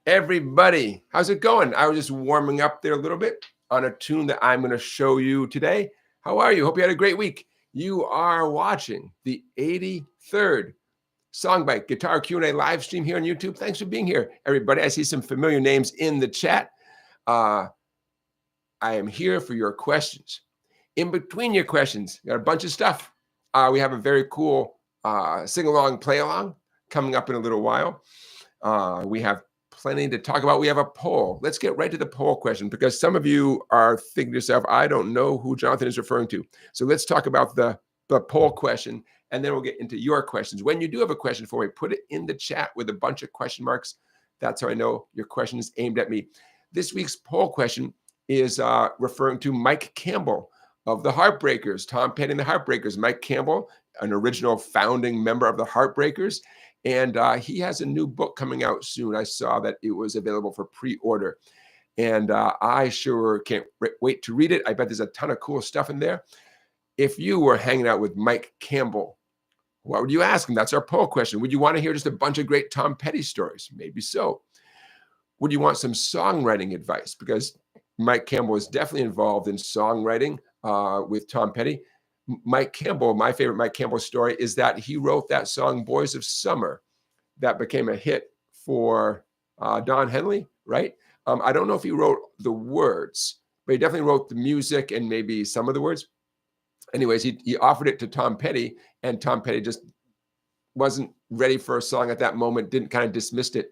Everybody, how's it going? I was just warming up there a little bit on a tune that I'm going to show you today. How are you? Hope you had a great week. You are watching the 83rd SongBike Guitar Q&A live stream here on YouTube. Thanks for being here, everybody. I see some familiar names in the chat. I am here for your questions. In between your questions, got a bunch of stuff. We have a very cool sing-along, play-along coming up in a little while. We have plenty to talk about. We have a poll. Let's get right to the poll question, because some of you are thinking to yourself, I don't know who Jonathan is referring to. So let's talk about the poll question, and then we'll get into your questions. When you do have a question for me, put it in the chat with a bunch of question marks. That's how I know your question is aimed at me. This week's poll question is referring to Mike Campbell of the Heartbreakers, Tom Petty and the Heartbreakers. Mike Campbell, an original founding member of the Heartbreakers. And he has a new book coming out soon. I saw that it was available for pre-order. And I sure can't wait to read it. I bet there's a ton of cool stuff in there. If you were hanging out with Mike Campbell, what would you ask him? That's our poll question. Would you want to hear just a bunch of great Tom Petty stories? Maybe so. Would you want some songwriting advice? Because Mike Campbell is definitely involved in songwriting with Tom Petty. Mike Campbell, my favorite Mike Campbell story is that he wrote that song Boys of Summer that became a hit for Don Henley, right? I don't know if he wrote the words, but he definitely wrote the music and maybe some of the words. Anyways, he offered it to Tom Petty, and Tom Petty just wasn't ready for a song at that moment, kind of dismissed it.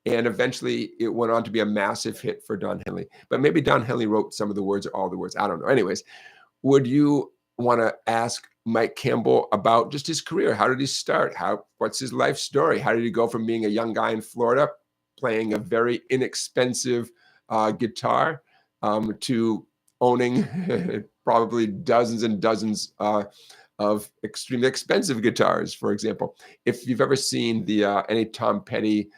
And eventually it went on to be a massive hit for Don Henley. But maybe Don Henley wrote some of the words or all the words. I don't know. Anyways, would you want to ask Mike Campbell about just his career? How did he start? What's his life story? How did he go from being a young guy in Florida playing a very inexpensive guitar to owning probably dozens and dozens of extremely expensive guitars, for example? If you've ever seen the any Tom Petty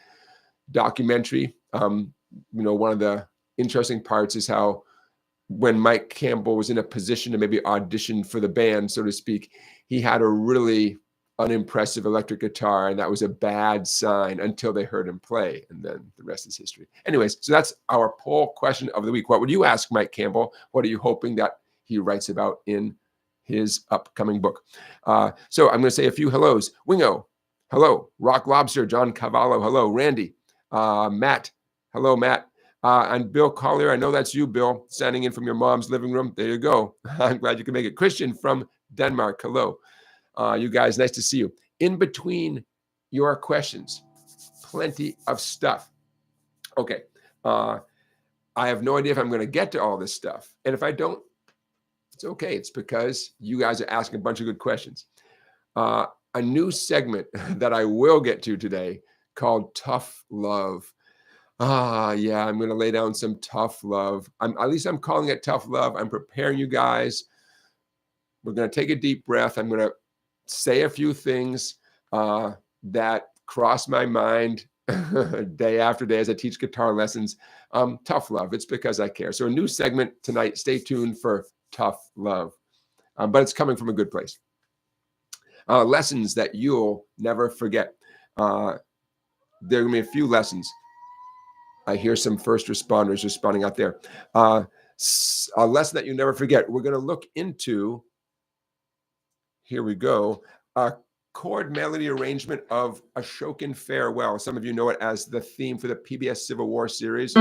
documentary, one of the interesting parts is how when Mike Campbell was in a position to maybe audition for the band, so to speak, he had a really unimpressive electric guitar, and that was a bad sign until they heard him play, and then the rest is history. Anyways, so that's our poll question of the week. What would you ask Mike Campbell? What are you hoping that he writes about in his upcoming book? So I'm going to say a few hellos. Wingo, hello. Rock Lobster, John Cavallo, hello. Randy, Matt, hello, Matt. And Bill Collier, I know that's you, Bill, standing in from your mom's living room. There you go. I'm glad you can make it. Christian from Denmark, hello. You guys, nice to see you. In between your questions, plenty of stuff. Okay. I have no idea if I'm going to get to all this stuff. And if I don't, it's okay. It's because you guys are asking a bunch of good questions. A new segment that I will get to today called Tough Love. Yeah, I'm going to lay down some tough love. At least I'm calling it tough love. I'm preparing you guys. We're going to take a deep breath. I'm going to say a few things that cross my mind day after day as I teach guitar lessons. Tough love. It's because I care. So a new segment tonight. Stay tuned for tough love. But it's coming from a good place. Lessons that you'll never forget. There are going to be a few lessons. I hear some first responders responding out there. A lesson that you never forget. We're going to look into, here we go, a chord melody arrangement of Ashokan Farewell. Some of you know it as the theme for the PBS Civil War series.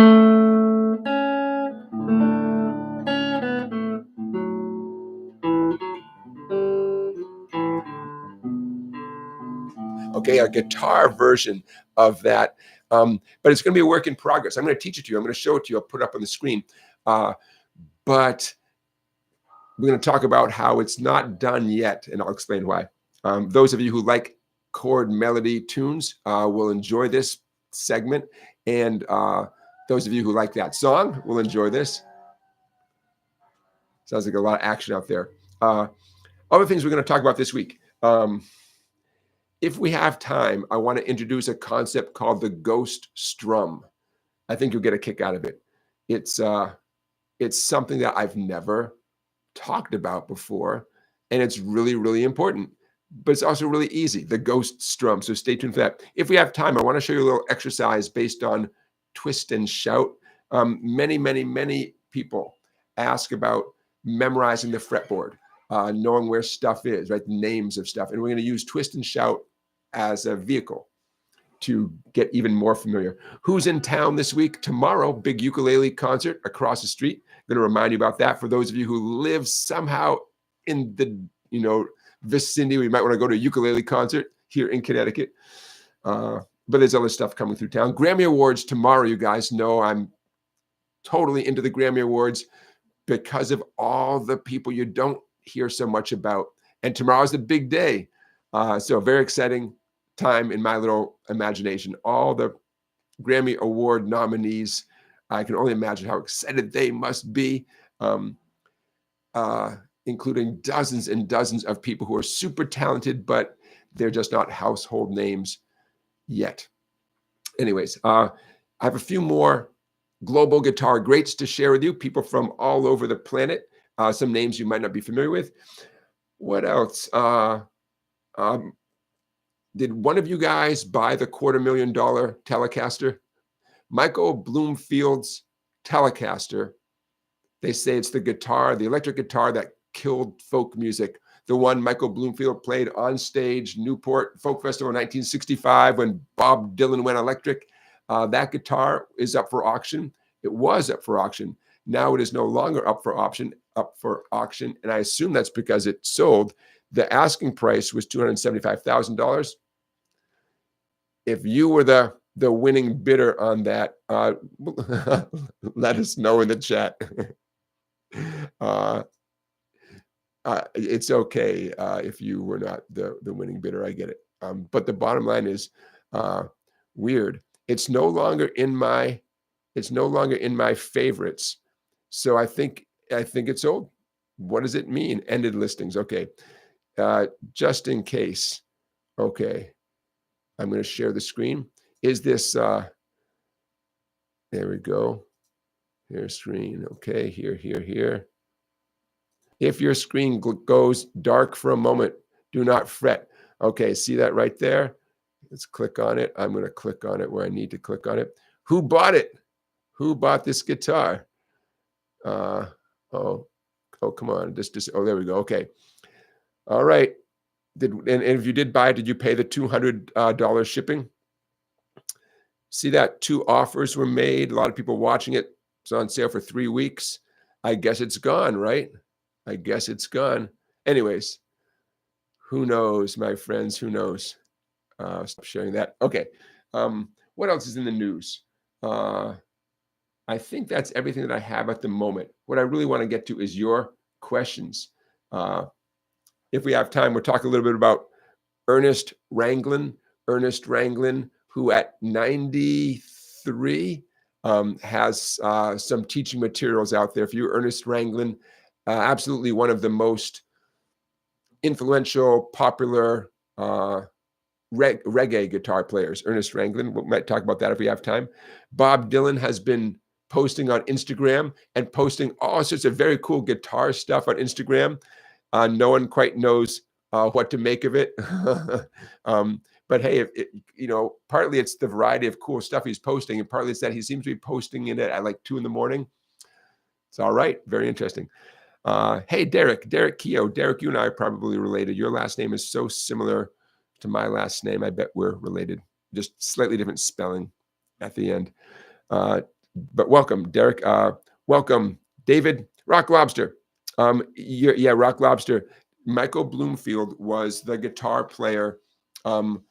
Okay, a guitar version of that. But it's going to be a work in progress. I'm going to teach it to you. I'm going to show it to you. I'll put it up on the screen. But we're going to talk about how it's not done yet, and I'll explain why. Those of you who like chord melody tunes will enjoy this segment. And those of you who like that song will enjoy this. Sounds like a lot of action out there. Other things we're going to talk about this week. If we have time, I want to introduce a concept called the ghost strum. I think you'll get a kick out of it. It's something that I've never talked about before, and it's really, really important. But it's also really easy, the ghost strum. So stay tuned for that. If we have time, I want to show you a little exercise based on twist and shout. Many people ask about memorizing the fretboard, knowing where stuff is, right? The names of stuff. And we're going to use twist and shout as a vehicle to get even more familiar. Who's in town this week? Tomorrow, big ukulele concert across the street. I'm going to remind you about that. For those of you who live somehow in the vicinity, we might want to go to a ukulele concert here in Connecticut. But there's other stuff coming through town. Grammy Awards tomorrow. You guys know I'm totally into the Grammy Awards because of all the people you don't hear so much about. And tomorrow's the big day. So very exciting time in my little imagination. All the Grammy Award nominees, I can only imagine how excited they must be, including dozens and dozens of people who are super talented, but they're just not household names yet. Anyways, I have a few more global guitar greats to share with you, people from all over the planet, some names you might not be familiar with. What else? Did one of you guys buy the $250,000 Telecaster? Michael Bloomfield's Telecaster. They say it's the guitar, the electric guitar that killed folk music. The one Michael Bloomfield played on stage, Newport Folk Festival in 1965 when Bob Dylan went electric. That guitar is up for auction. It was up for auction. Now it is no longer up for auction, and I assume that's because it sold. The asking price was $275,000. If you were the winning bidder on that, let us know in the chat. It's okay if you were not the winning bidder. I get it. But the bottom line is weird. It's no longer in my favorites. So I think it's sold. What does it mean? Ended listings. Okay. Just in case. Okay. I'm going to share the screen. Is this, there we go. Here's screen. Okay, here. If your screen goes dark for a moment, do not fret. Okay, see that right there? Let's click on it. I'm going to click on it where I need to click on it. Who bought it? Who bought this guitar? Oh, come on. Oh, there we go. Okay. All right. And if you did buy it, did you pay the $200 shipping? See that 2 offers were made. A lot of people watching it. It's on sale for 3 weeks. I guess it's gone, right? I guess it's gone. Anyways, who knows, my friends? Who knows? Stop sharing that. Okay. What else is in the news? I think that's everything that I have at the moment. What I really want to get to is your questions. If we have time, we'll talk a little bit about Ernest Ranglin. Ernest Ranglin, who at 93 has some teaching materials out there for you. Ernest Ranglin, absolutely one of the most influential, popular reggae guitar players. Ernest Ranglin, we might talk about that if we have time. Bob Dylan has been posting on Instagram and posting all sorts of very cool guitar stuff on Instagram. No one quite knows what to make of it. But hey, partly it's the variety of cool stuff he's posting, and partly it's that he seems to be posting it at like 2 a.m. It's all right. Very interesting. Hey, Derek Keogh. Derek, you and I are probably related. Your last name is so similar to my last name. I bet we're related. Just slightly different spelling at the end. But welcome, Derek. Welcome, David. Rock Lobster. Yeah, Rock Lobster. Michael Bloomfield was the guitar player on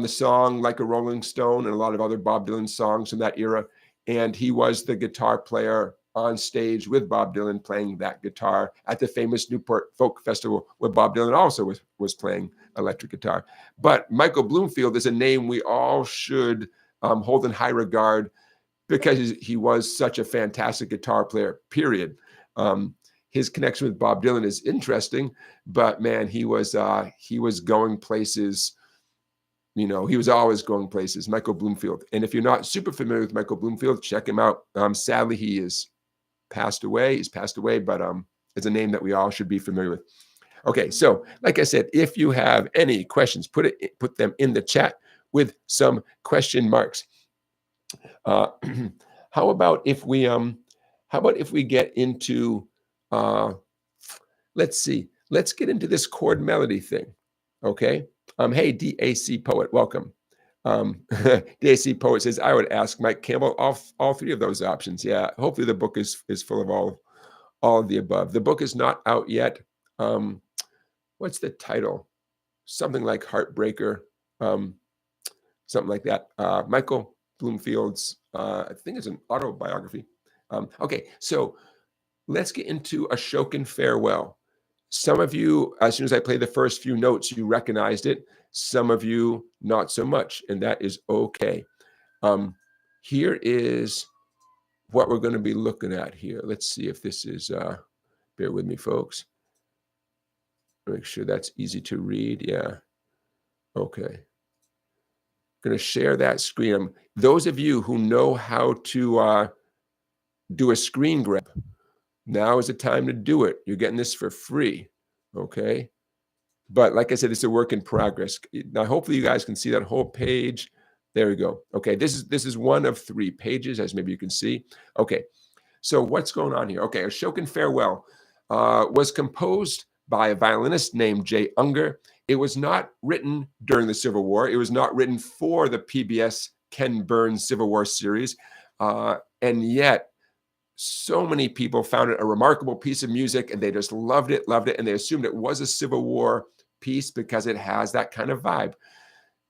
the song Like a Rolling Stone and a lot of other Bob Dylan songs from that era. And he was the guitar player on stage with Bob Dylan playing that guitar at the famous Newport Folk Festival where Bob Dylan also was playing electric guitar. But Michael Bloomfield is a name we all should hold in high regard because he was such a fantastic guitar player, period. His connection with Bob Dylan is interesting, but man, he was going places. He was always going places. Michael Bloomfield. And if you're not super familiar with Michael Bloomfield, check him out. Sadly, he is passed away. He's passed away, but it's a name that we all should be familiar with. Okay, so like I said, if you have any questions, put them in the chat with some question marks. Uh, how about if we get into let's see, let's get into this chord melody thing, okay? Hey, DAC Poet, welcome. DAC Poet says, I would ask Mike Campbell all three of those options. Yeah, hopefully the book is full of all of the above. The book is not out yet. What's the title? Something like Heartbreaker, something like that. Michael Bloomfield's, I think it's an autobiography. Okay, so let's get into Ashokan Farewell. Some of you, as soon as I play the first few notes, you recognized it. Some of you, not so much, and that is okay. Here is what we're going to be looking at here. Let's see if this is, bear with me, folks. Make sure that's easy to read. Yeah. Okay. Going to share that screen. Those of you who know how to do a screen grab, now is the time to do it. You're getting this for free. Okay. But like I said, it's a work in progress. Now, hopefully you guys can see that whole page. There we go. Okay, this is one of 3 pages, as maybe you can see. Okay, so what's going on here? Okay, Ashokan Farewell was composed by a violinist named Jay Unger. It was not written during the Civil War. It was not written for the PBS Ken Burns Civil War series. And yet, so many people found it a remarkable piece of music, and they just loved it, and they assumed it was a Civil War piece because it has that kind of vibe.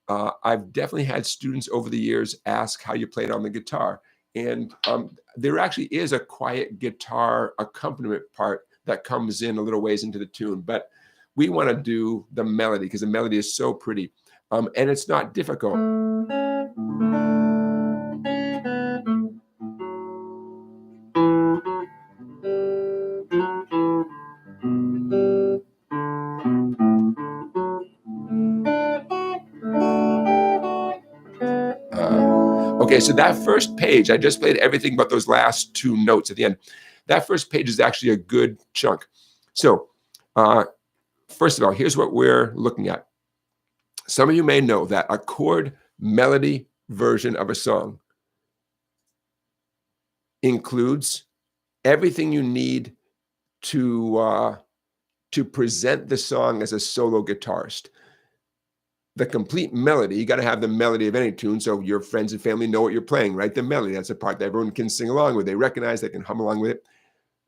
I've definitely had students over the years ask how you played on the guitar, and there actually is a quiet guitar accompaniment part that comes in a little ways into the tune, but we want to do the melody because the melody is so pretty, and it's not difficult. Okay, so that first page, I just played everything but those last 2 notes at the end. That first page is actually a good chunk. So, first of all, here's what we're looking at. Some of you may know that a chord melody version of a song includes everything you need to present the song as a solo guitarist. The complete melody, you got to have the melody of any tune so your friends and family know what you're playing, right? The melody, that's the part that everyone can sing along with. They recognize, they can hum along with it.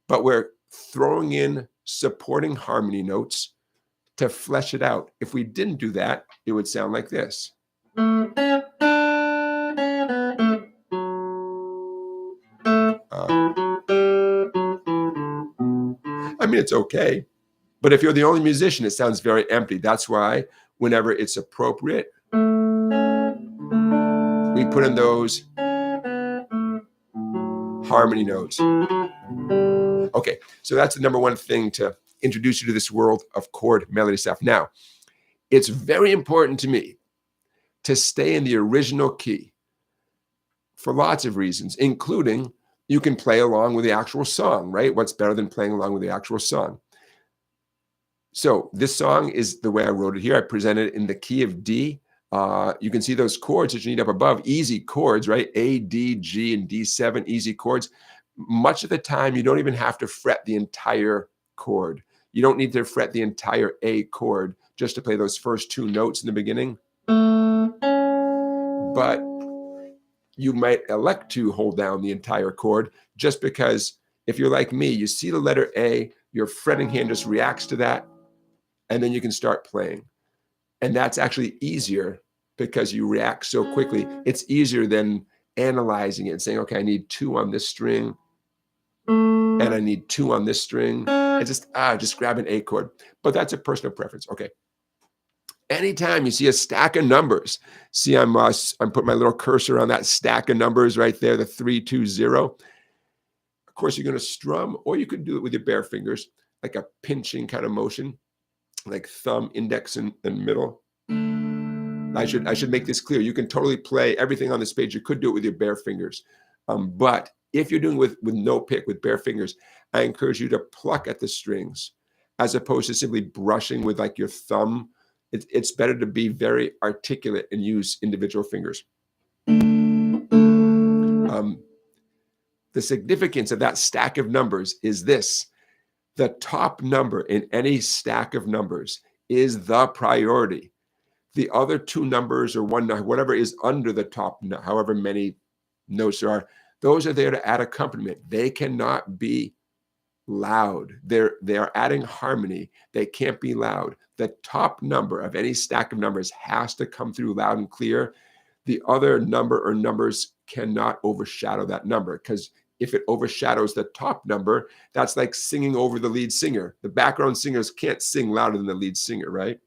But we're throwing in supporting harmony notes to flesh it out. If we didn't do that, it would sound like this. I mean, it's okay. But if you're the only musician, it sounds very empty. That's why whenever it's appropriate, we put in those harmony notes. Okay, so that's the number one thing to introduce you to this world of chord melody stuff. Now, it's very important to me to stay in the original key for lots of reasons, including you can play along with the actual song, right? What's better than playing along with the actual song? So this song is the way I wrote it here. I presented it in the key of D. You can see those chords that you need up above, easy chords, right? A, D, G, and D7, easy chords. Much of the time, you don't even have to fret the entire chord. You don't need to fret the entire A chord just to play those first 2 notes in the beginning. But you might elect to hold down the entire chord just because if you're like me, you see the letter A, your fretting hand just reacts to that, and then you can start playing. And that's actually easier because you react so quickly. It's easier than analyzing it and saying, okay, I need 2 on this string, and I need 2 on this string. And just grab an A chord. But that's a personal preference. Okay. Anytime you see a stack of numbers, see I'm putting my little cursor on that stack of numbers right there, the 3, 2, 0. Of course, you're going to strum, or you could do it with your bare fingers, like a pinching kind of motion, like thumb, index, and middle. I should make this clear. You can totally play everything on this page. You could do it with your bare fingers. But if you're doing with no pick, with bare fingers, I encourage you to pluck at the strings as opposed to simply brushing with like your thumb. It's better to be very articulate and use individual fingers. The significance of that stack of numbers is this: the top number in any stack of numbers is the priority. The other two numbers or one, whatever is under the top, however many notes there are, those are there to add accompaniment. They cannot be loud. They are adding harmony. They can't be loud. The top number of any stack of numbers has to come through loud and clear. The other number or numbers cannot overshadow that number, because if it overshadows the top number, that's like singing over the lead singer. The background singers can't sing louder than the lead singer, right?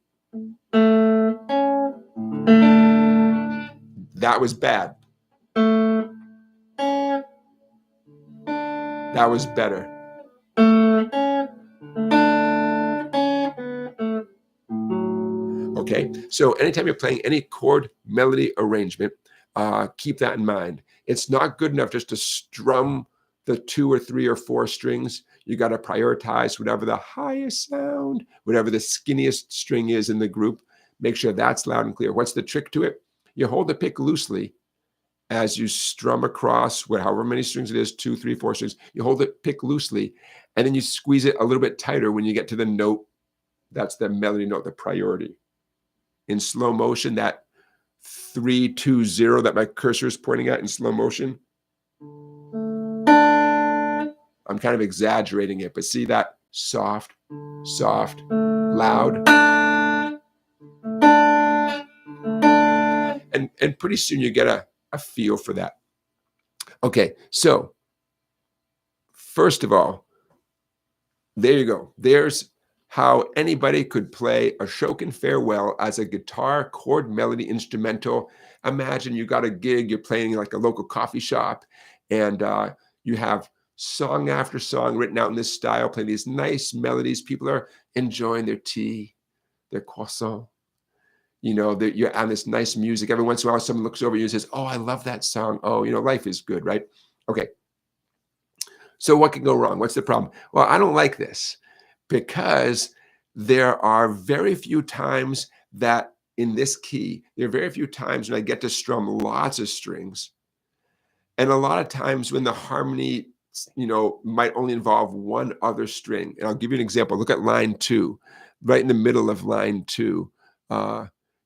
That was bad. That was better. Okay, so anytime you're playing any chord melody arrangement, keep that in mind. It's not good enough just to strum the 2 or 3 or 4 strings. You got to prioritize whatever the highest sound, whatever the skinniest string is in the group. Make sure that's loud and clear. What's the trick to it? You hold the pick loosely as you strum across however many strings it is, 2, 3, 4 strings. You hold the pick loosely, and then you squeeze it a little bit tighter when you get to the note. That's the melody note, the priority. In slow motion, that 3, 2, 0 that my cursor is pointing at in slow motion, I'm kind of exaggerating it, but see that soft, soft, loud. And pretty soon you get a feel for that. Okay, so first of all, there you go. There's how anybody could play Ashokan Farewell as a guitar chord melody instrumental. Imagine you got a gig, you're playing like a local coffee shop, and you have song after song written out in this style, playing these nice melodies. People are enjoying their tea, their croissant. You know, you're on this nice music. Every once in a while, someone looks over you and says, "Oh, I love that song." Oh, life is good, right? Okay. So what can go wrong? What's the problem? Well, I don't like this, because there are very few times that in this key, there are very few times when I get to strum lots of strings. And a lot of times when the harmony, might only involve one other string. And I'll give you an example. Look at line 2, right in the middle of line 2.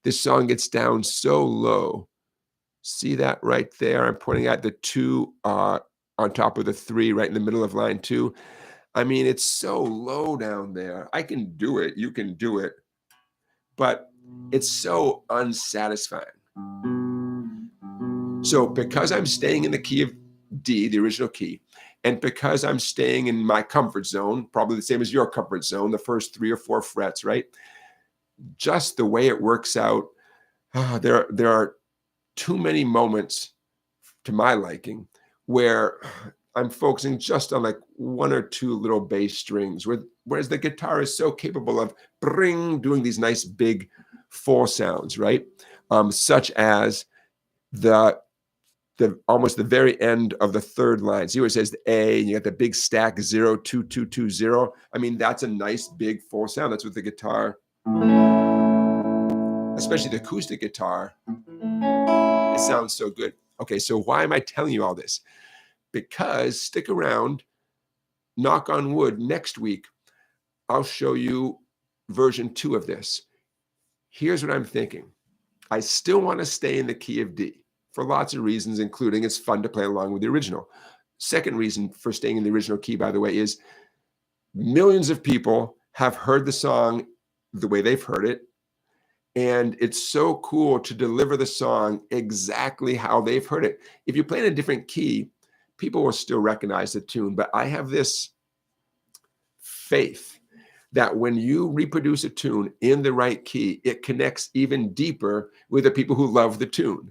This song gets down so low. See that right there? I'm pointing at the 2 on top of the 3 right in the middle of line 2. I mean, it's so low down there. I can do it. You can do it. But it's so unsatisfying. So because I'm staying in the key of D, the original key, and because I'm staying in my comfort zone, probably the same as your comfort zone, the first 3 or 4 frets, right? Just the way it works out, there are too many moments, to my liking, where I'm focusing just on like 1 or 2 little bass strings, whereas the guitar is so capable of doing these nice big full sounds, right? Such as the almost the very end of the 3rd line. See where it says the A, and you got the big stack 0, 2, 2, 2, 0. I mean, that's a nice big full sound. That's what the guitar, especially the acoustic guitar, it sounds so good. Okay, so why am I telling you all this? Because stick around, knock on wood, next week, I'll show you version 2 of this. Here's what I'm thinking. I still want to stay in the key of D for lots of reasons, including it's fun to play along with the original. Second reason for staying in the original key, by the way, is millions of people have heard the song the way they've heard it. And it's so cool to deliver the song exactly how they've heard it. If you play in a different key, people will still recognize the tune. But I have this faith that when you reproduce a tune in the right key, it connects even deeper with the people who love the tune,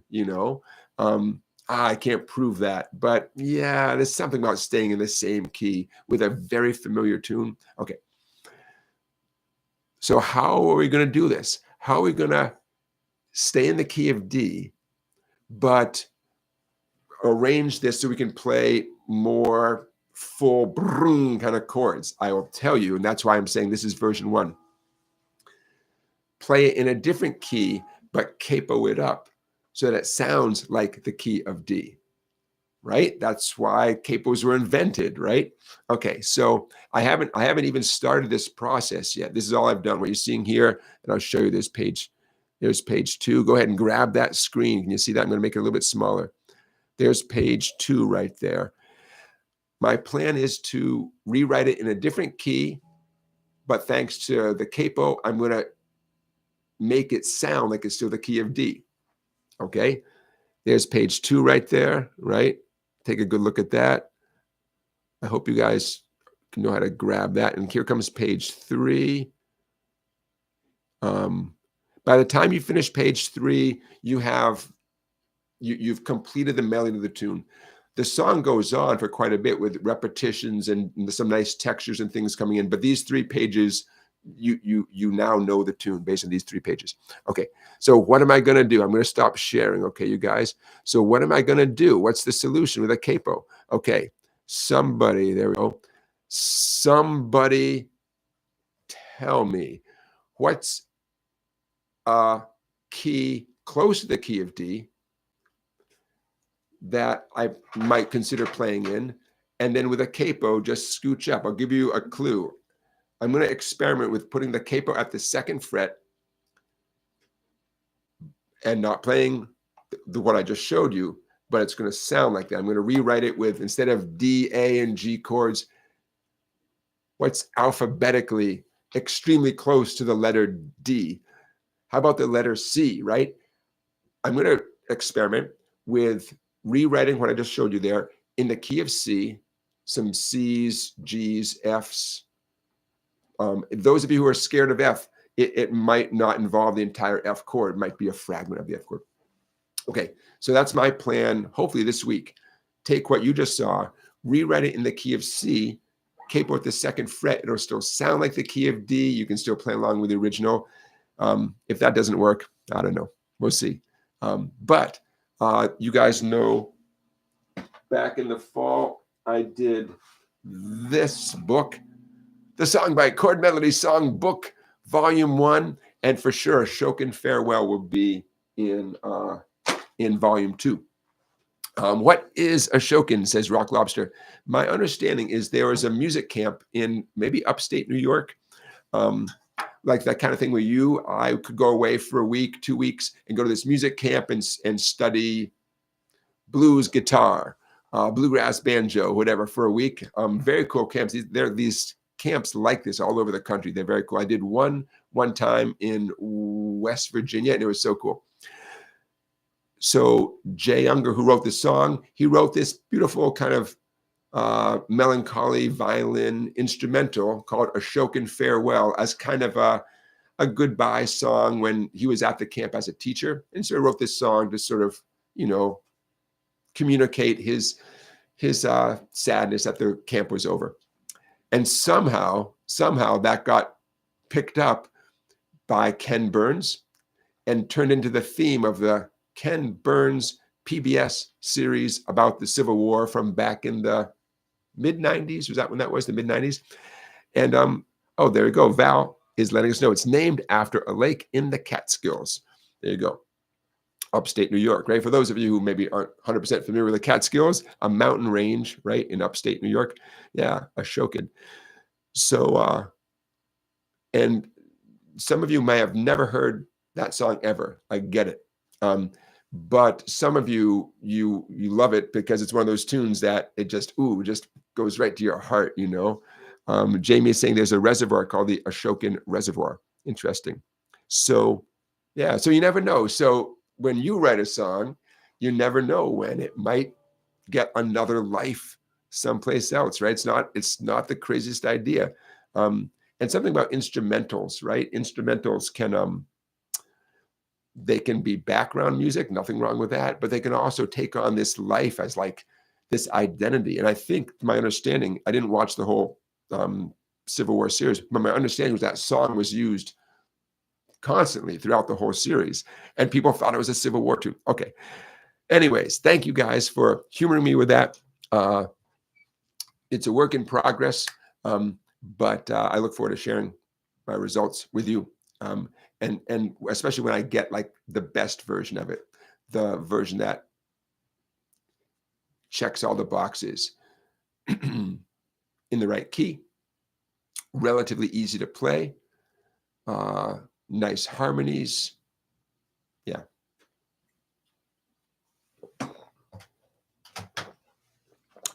I can't prove that, but yeah, there's something about staying in the same key with a very familiar tune. Okay. So how are we going to do this? How are we going to stay in the key of D, but arrange this so we can play more full brung kind of chords? I will tell you, and that's why I'm saying this is version 1. Play it in a different key, but capo it up so that it sounds like the key of D. right? That's why capos were invented, right? Okay, so I haven't even started this process yet. This is all I've done. What you're seeing here, and I'll show you this page. There's page 2. Go ahead and grab that screen. Can you see that? I'm going to make it a little bit smaller. There's page 2 right there. My plan is to rewrite it in a different key, but thanks to the capo, I'm going to make it sound like it's still the key of D. Okay, there's page 2 right there, right? Take a good look at that. I hope you guys can know how to grab that. And here comes page 3. By the time you finish page 3, you've completed the melody of the tune. The song goes on for quite a bit with repetitions and some nice textures and things coming in. But these 3 pages, you now know the tune based on these 3 pages. Okay, so what am I going to do? I'm going to stop sharing, okay, you guys? So what am I going to do? What's the solution with a capo? Okay, somebody, there we go. Somebody tell me what's a key close to the key of D that I might consider playing in, and then with a capo, just scooch up. I'll give you a clue. I'm going to experiment with putting the capo at the 2nd fret and not playing what I just showed you, but it's going to sound like that. I'm going to rewrite it with, instead of D, A, and G chords, what's alphabetically extremely close to the letter D. How about the letter C, right? I'm going to experiment with rewriting what I just showed you there in the key of C, some C's, G's, F's. Those of you who are scared of F, it might not involve the entire F chord. It might be a fragment of the F chord. Okay, so that's my plan, hopefully this week. Take what you just saw, rewrite it in the key of C, capo at the 2nd fret. It'll still sound like the key of D. You can still play along with the original. If that doesn't work, I don't know. We'll see. But you guys know, back in the fall, I did this book, the SongBike Chord-Melody Songbook Vol.1, and for sure, Ashokan Farewell will be in Volume 2. What is Ashokan, says Rock Lobster. My understanding is there is a music camp in maybe upstate New York, like that kind of thing where I could go away for a week, 2 weeks, and go to this music camp and study blues guitar, bluegrass banjo, whatever, for a week. Very cool camps. There are these camps like this all over the country. They're very cool. I did one time in West Virginia, and it was so cool. So Jay Unger, who wrote the song, he wrote this beautiful kind of melancholy violin instrumental called Ashokan Farewell as kind of a goodbye song when he was at the camp as a teacher. And so he wrote this song to sort of, communicate his sadness that the camp was over. And somehow that got picked up by Ken Burns and turned into the theme of the Ken Burns PBS series about the Civil War from back in the mid-90s. Was that when that was, the mid-90s? And oh, there you go. Val is letting us know it's named after a lake in the Catskills. There you go. Upstate New York, right? For those of you who maybe aren't 100% familiar with the Catskills, a mountain range, right, in upstate New York. Yeah, Ashokan. So, and some of you may have never heard that song ever. I get it. But some of you love it because it's one of those tunes that it just goes right to your heart, Jamie is saying there's a reservoir called the Ashokan Reservoir. Interesting. So, yeah, so you never know. So when you write a song, you never know when it might get another life someplace else, right? It's not the craziest idea. And something about instrumentals, right? Instrumentals they can be background music, nothing wrong with that, but they can also take on this life as like this identity. And I think my understanding, I didn't watch the whole Civil War series, but my understanding was that song was used constantly throughout the whole series, and people thought it was a Civil War tune. Okay. Anyways, thank you guys for humoring me with that. It's a work in progress, but I look forward to sharing my results with you. And especially when I get like the best version of it, the version that checks all the boxes. In the right key, relatively easy to play, nice harmonies. Yeah.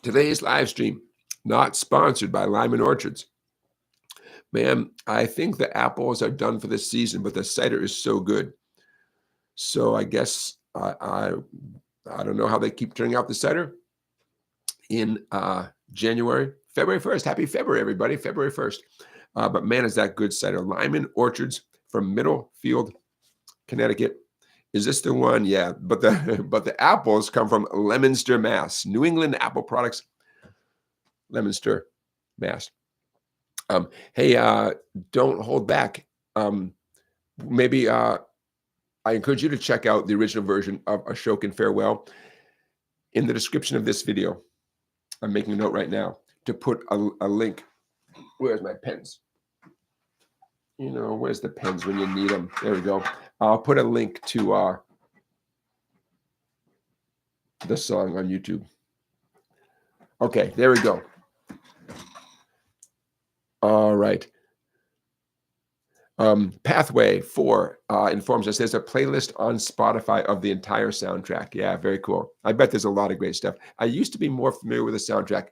Today's live stream, not sponsored by Lyman Orchards. Man, I think the apples are done for this season, but the cider is so good. So I guess I don't know how they keep turning out the cider in January, February 1st. Happy February, everybody, February 1st. But man, is that good cider. Lyman Orchards from Middlefield, Connecticut. Is this the one? Yeah, but the apples come from Leominster, Mass. New England Apple Products, Leominster, Mass. Hey, don't hold back. Maybe I encourage you to check out the original version of Ashokan Farewell in the description of this video. I'm making a note right now to put a link. Where's my pens? You know, where's the pens when you need them? There we go. I'll put a link to the song on YouTube. Okay, there we go. All right. Pathway 4 informs us there's a playlist on Spotify of the entire soundtrack. Yeah, very cool. I bet there's a lot of great stuff. I used to be more familiar with the soundtrack.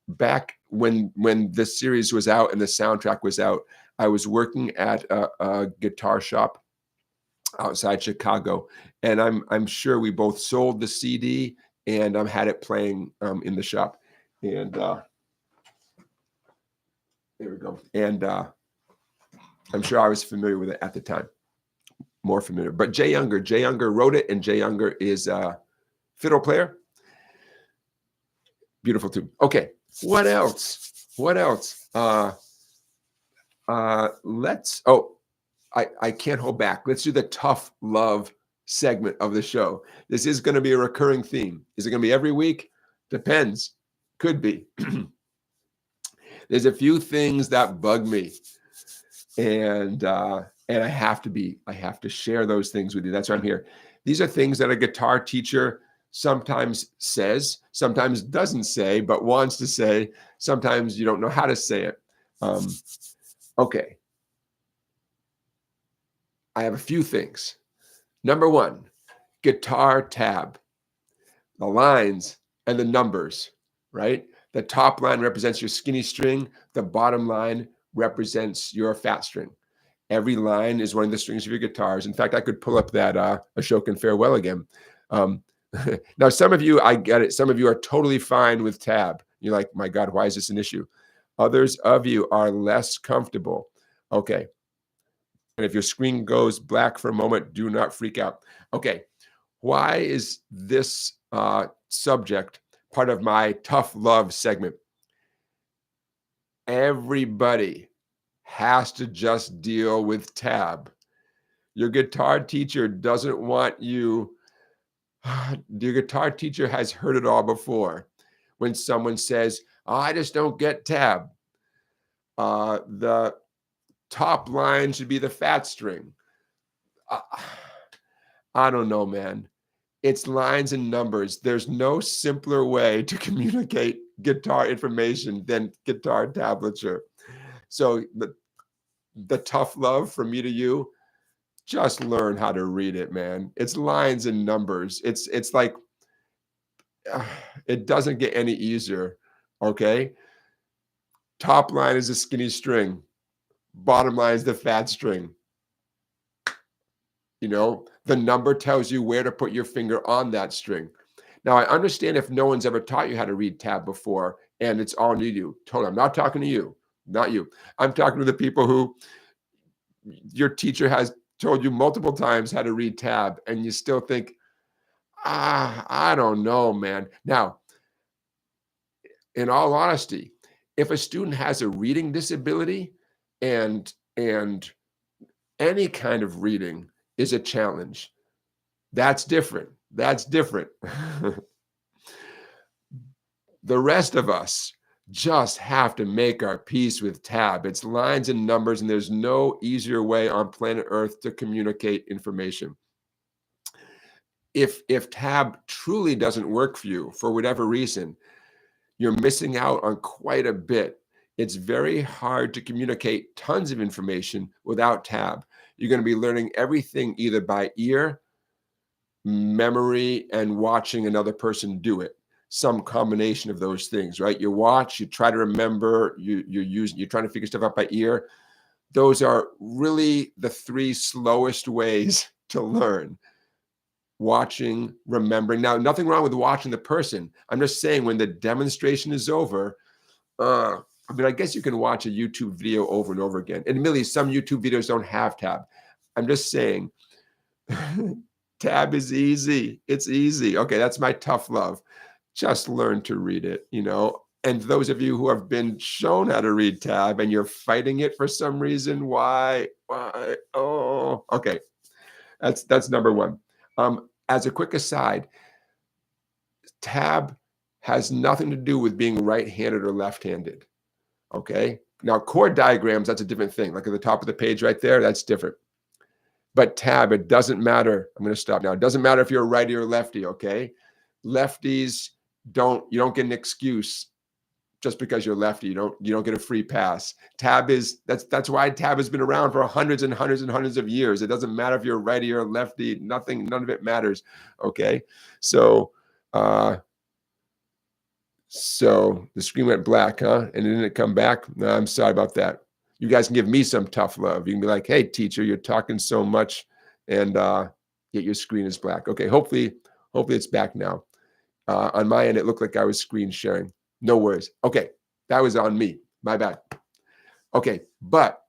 Back when this series was out and the soundtrack was out, I was working at a guitar shop outside Chicago, and I'm sure we both sold the CD and had it playing in the shop. And there we go. And I'm sure I was familiar with it at the time, more familiar. But Jay Younger wrote it, and Jay Younger is a fiddle player. Beautiful too. Okay, what else? I can't hold back. Let's do the tough love segment of the show. This is going to be a recurring theme. Is it going to be every week? Depends. Could be. There's a few things that bug me, and I have to share those things with you. That's why I'm here. These are things that a guitar teacher sometimes says, sometimes doesn't say, but wants to say. Sometimes you don't know how to say it. Okay. I have a few things. Number one, guitar tab. The lines and the numbers, right? The top line represents your skinny string. The bottom line represents your fat string. Every line is one of the strings of your guitars. In fact, I could pull up that Ashokan Farewell again. Now, some of you, I get it. Some of you are totally fine with tab. You're like, my God, why is this an issue? Others of you are less comfortable. Okay. And if your screen goes black for a moment, do not freak out. Okay. Why is this subject part of my tough love segment? Everybody has to just deal with tab. Your guitar teacher doesn't want you. Your guitar teacher has heard it all before. When someone says, oh, I just don't get tab. The top line should be the fat string. I don't know, man. It's lines and numbers. There's no simpler way to communicate guitar information than guitar tablature. So the tough love from me to you, just learn how to read it, man. It's lines and numbers. It's like, it doesn't get any easier, okay? Top line is a skinny string. Bottom line is the fat string. You know, the number tells you where to put your finger on that string. Now, I understand if no one's ever taught you how to read tab before and it's all new to you. Totally. I'm not talking to you, not you. I'm talking to the people who your teacher has told you multiple times how to read tab and you still think, I don't know, man. Now, in all honesty, if a student has a reading disability and any kind of reading is a challenge, that's different. That's different. The rest of us just have to make our peace with tab. It's lines and numbers, and there's no easier way on planet Earth to communicate information. if tab truly doesn't work for you for whatever reason, you're missing out on quite a bit. It's very hard to communicate tons of information without tab. You're going to be learning everything either by ear, memory, and watching another person do it. Some combination of those things, right? You watch, you try to remember, you're trying to figure stuff out by ear. Those are really the three slowest ways to learn. Watching, remembering. Now, nothing wrong with watching the person. I'm just saying when the demonstration is over, I mean, I guess you can watch a YouTube video over and over again. Admittedly, some YouTube videos don't have tab. I'm just saying tab is easy. It's easy. Okay, that's my tough love. Just learn to read it, you know. And those of you who have been shown how to read tab and you're fighting it for some reason, why? Oh, okay. That's number one. As a quick aside, tab has nothing to do with being right-handed or left-handed. Okay. Now, chord diagrams, that's a different thing. Like at the top of the page right there, that's different. But tab, it doesn't matter. I'm going to stop now. It doesn't matter if you're a righty or lefty. Okay. Lefties you don't get an excuse just because you're lefty. You don't get a free pass. Tab that's why tab has been around for hundreds and hundreds and hundreds of years. It doesn't matter if you're a righty or a lefty. None of it matters. Okay. So the screen went black, huh? And didn't it come back? No, I'm sorry about that. You guys can give me some tough love. You can be like, hey, teacher, you're talking so much, and yet your screen is black. Okay, hopefully it's back now. On my end, it looked like I was screen sharing. No worries. Okay, that was on me. My bad. Okay, but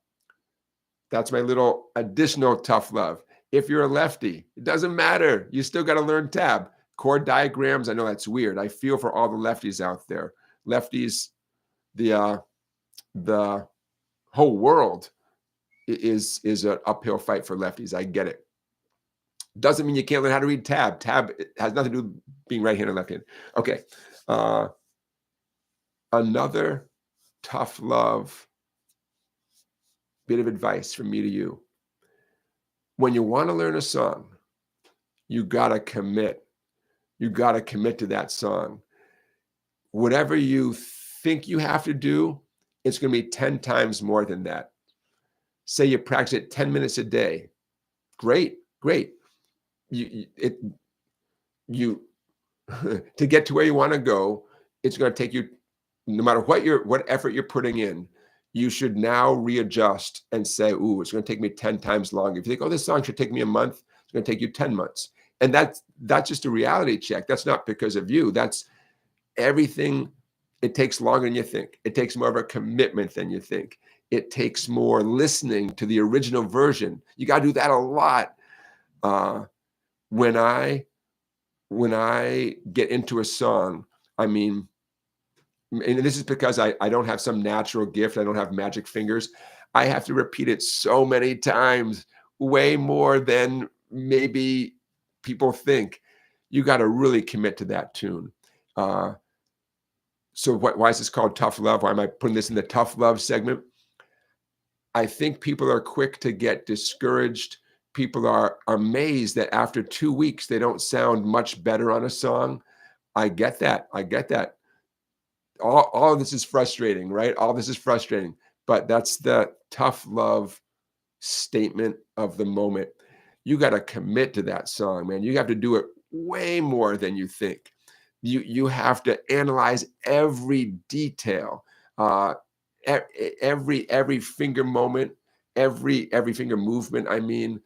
that's my little additional tough love. If you're a lefty, it doesn't matter. You still got to learn tab. Chord diagrams, I know that's weird. I feel for all the lefties out there. Lefties, the whole world is an uphill fight for lefties. I get it. Doesn't mean you can't learn how to read tab. Tab has nothing to do with being right-handed or left-handed. Okay. Another tough love bit of advice from me to you. When you want to learn a song, you got to commit. You got to commit to that song. Whatever you think you have to do, it's going to be 10 times more than that. Say you practice it 10 minutes a day. Great. To get to where you want to go, it's going to take you, no matter what effort you're putting in, you should now readjust and say, ooh, it's going to take me 10 times longer. If you think, oh, this song should take me a month, it's going to take you 10 months. And that's just a reality check. That's not because of you. That's everything. It takes longer than you think. It takes more of a commitment than you think. It takes more listening to the original version. You got to do that a lot. When I get into a song, I mean, and this is because I don't have some natural gift. I don't have magic fingers. I have to repeat it so many times, way more than maybe people think. You got to really commit to that tune. So why is this called tough love? Why am I putting this in the tough love segment? I think people are quick to get discouraged. People are amazed that after 2 weeks, they don't sound much better on a song. I get that. All of this is frustrating, right? All this is frustrating, but that's the tough love statement of the moment. You got to commit to that song, man. You have to do it way more than you think. You have to analyze every detail, every finger moment, every finger movement. I mean,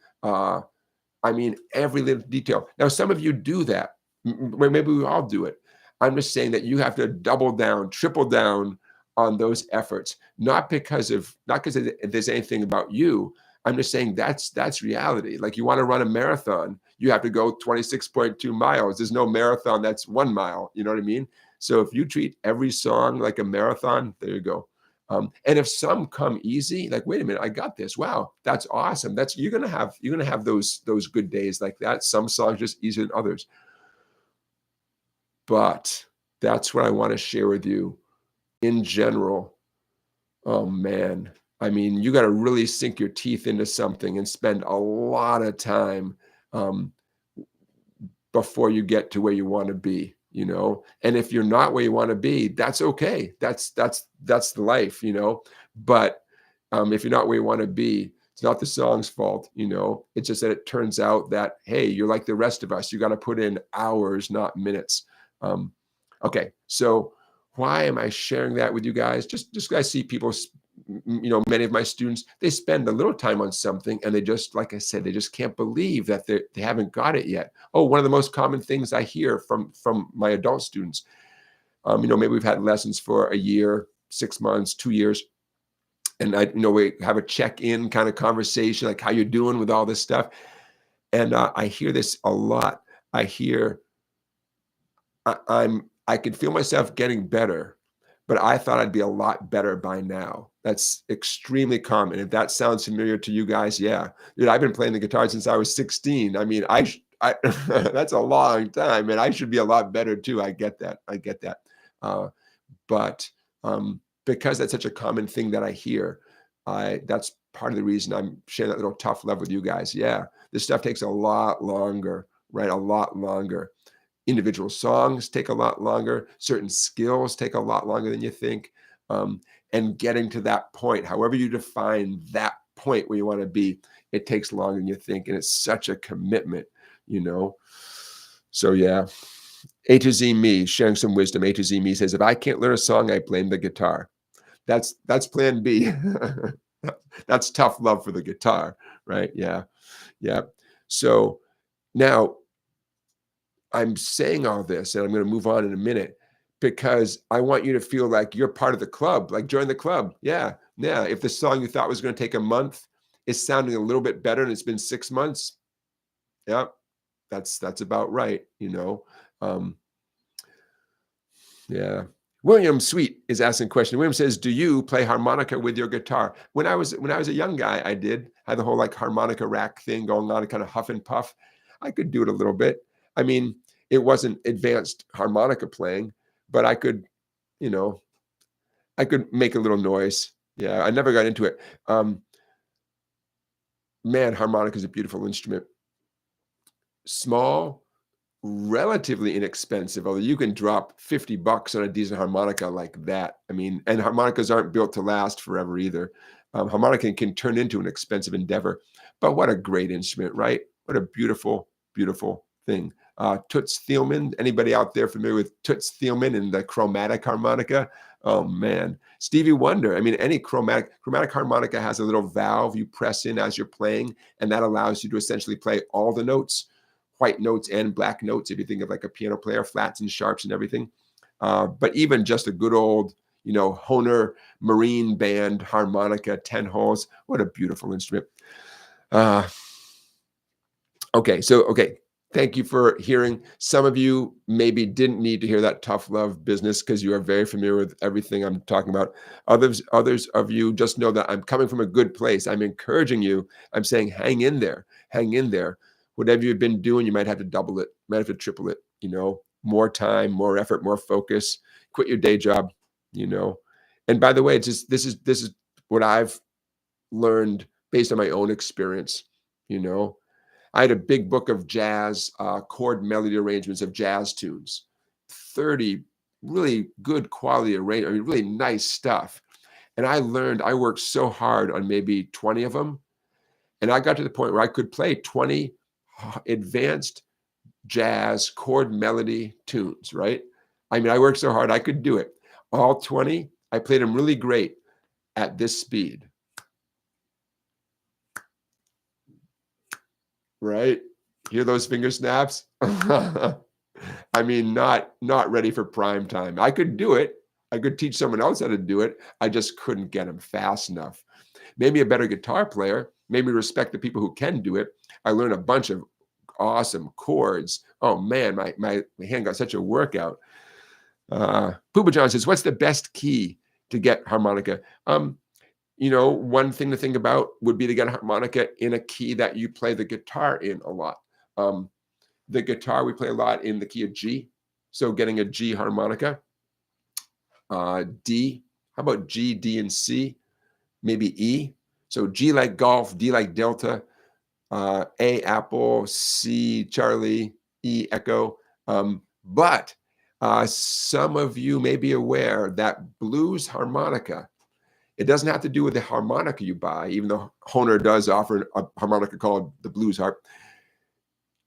every little detail. Now, some of you do that. Maybe we all do it. I'm just saying that you have to double down, triple down on those efforts. Not because there's anything about you. I'm just saying that's reality. Like you want to run a marathon, you have to go 26.2 miles. There's no marathon that's 1 mile. You know what I mean? So if you treat every song like a marathon, there you go. And if some come easy, like, wait a minute, I got this. Wow, that's awesome. You're gonna have those good days like that. Some songs just easier than others. But that's what I want to share with you in general. Oh man. I mean, you got to really sink your teeth into something and spend a lot of time before you get to where you want to be, you know. And if you're not where you want to be, that's okay. That's the life, you know. But if you're not where you want to be, it's not the song's fault, you know. It's just that it turns out that, hey, you're like the rest of us. You got to put in hours, not minutes. Okay, so why am I sharing that with you guys? Just I see people, you know, many of my students, they spend a little time on something and they just, like I said, they just can't believe that they haven't got it yet. Oh, one of the most common things I hear from my adult students, you know, maybe we've had lessons for a year, 6 months, 2 years. And you know, we have a check-in kind of conversation, like how you're doing with all this stuff. And I hear this a lot. I hear, I can feel myself getting better, but I thought I'd be a lot better by now. That's extremely common. If that sounds familiar to you guys, yeah. Dude, I've been playing the guitar since I was 16. I mean, that's a long time, and I should be a lot better too. I get that. I get that. But because that's such a common thing that I hear, that's part of the reason I'm sharing that little tough love with you guys. Yeah, this stuff takes a lot longer, right? A lot longer. Individual songs take a lot longer. Certain skills take a lot longer than you think. And getting to that point, however you define that point where you want to be, it takes longer than you think. And it's such a commitment, you know? So yeah. A to Z me, sharing some wisdom. A to Z me says, if I can't learn a song, I blame the guitar. That's plan B. That's tough love for the guitar, right? Yeah. Yeah. So now I'm saying all this, and I'm going to move on in a minute, because I want you to feel like you're part of the club, like join the club. Yeah. Yeah. If the song you thought was going to take a month is sounding a little bit better and it's been 6 months, yeah, that's about right, you know. Yeah. William Sweet is asking a question. William says, do you play harmonica with your guitar? When I was a young guy, I did. I had the whole like harmonica rack thing going on, kind of huff and puff. I could do it a little bit. I mean, it wasn't advanced harmonica playing, but I could, you know, I could make a little noise. Yeah, I never got into it. Man, harmonica is a beautiful instrument. Small, relatively inexpensive, although you can drop $50 on a decent harmonica like that. I mean, and harmonicas aren't built to last forever either. Harmonica can turn into an expensive endeavor, but what a great instrument, right? What a beautiful, beautiful thing. Toots Thielman, anybody out there familiar with Toots Thielman and the chromatic harmonica? Oh man, Stevie Wonder. I mean, any chromatic harmonica has a little valve you press in as you're playing, and that allows you to essentially play all the notes, white notes and black notes, if you think of like a piano player, flats and sharps and everything. But even just a good old, you know, Hohner Marine Band harmonica, 10 holes. What a beautiful instrument. Okay. Thank you for hearing. Some of you maybe didn't need to hear that tough love business because you are very familiar with everything I'm talking about. Others of you just know that I'm coming from a good place. I'm encouraging you. I'm saying, hang in there. Hang in there. Whatever you've been doing, you might have to double it, might have to triple it, you know, more time, more effort, more focus, quit your day job, you know. And by the way, it's just, this is what I've learned based on my own experience, you know. I had a big book of jazz chord melody arrangements of jazz tunes, 30 really good quality arrangements, I mean, really nice stuff. And I worked so hard on maybe 20 of them. And I got to the point where I could play 20 advanced jazz chord melody tunes, right? I mean, I worked so hard, I could do it. All 20, I played them really great at this speed. Right? Hear those finger snaps? I mean, not ready for prime time. I could do it. I could teach someone else how to do it. I just couldn't get them fast enough. Maybe a better guitar player, maybe respect the people who can do it. I learned a bunch of awesome chords. Oh man, my hand got such a workout. Pooba John says, what's the best key to get harmonica? You know, one thing to think about would be to get a harmonica in a key that you play the guitar in a lot. The guitar, we play a lot in the key of G. So getting a G harmonica, D, how about G, D, and C? Maybe E. So G like golf, D like Delta, A apple, C Charlie, E echo. But some of you may be aware that blues harmonica, it doesn't have to do with the harmonica you buy, even though Hohner does offer a harmonica called the blues harp.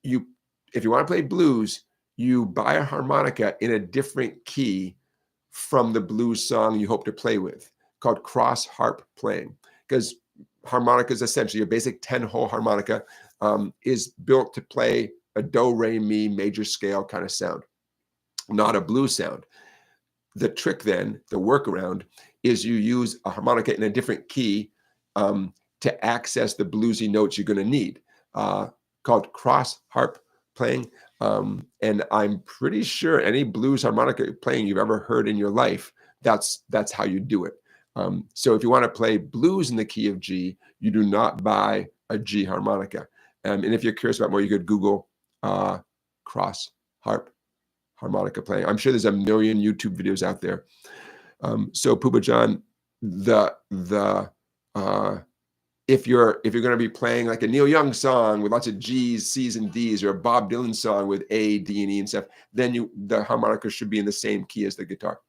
If you want to play blues, you buy a harmonica in a different key from the blues song you hope to play with, called cross harp playing. Because harmonica is essentially a basic 10-hole harmonica, is built to play a do, re, mi major scale kind of sound, not a blues sound. The trick then, the workaround, is you use a harmonica in a different key to access the bluesy notes you're going to need, called cross harp playing. And I'm pretty sure any blues harmonica playing you've ever heard in your life, that's how you do it. So if you want to play blues in the key of G, you do not buy a G harmonica. And if you're curious about more, you could Google cross harp harmonica playing. I'm sure there's a million YouTube videos out there. So Puba John, if you're going to be playing like a Neil Young song with lots of G's, C's, and D's, or a Bob Dylan song with A, D, and E and stuff, then the harmonica should be in the same key as the guitar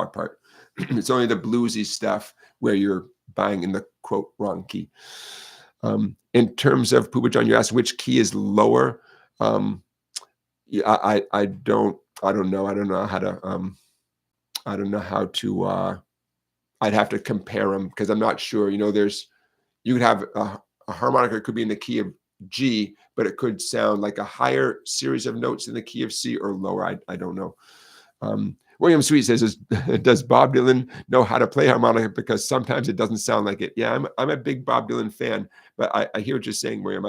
part. It's only the bluesy stuff where you're buying in the quote wrong key. In terms of Puba John, you asked which key is lower. Yeah, I don't know. I don't know how to. I'd have to compare them because I'm not sure. You could have a harmonica could be in the key of G, but it could sound like a higher series of notes in the key of C or lower. I don't know. William Sweet says, does Bob Dylan know how to play harmonica? Because sometimes it doesn't sound like it. Yeah, I'm a big Bob Dylan fan, but I hear what you're saying, William.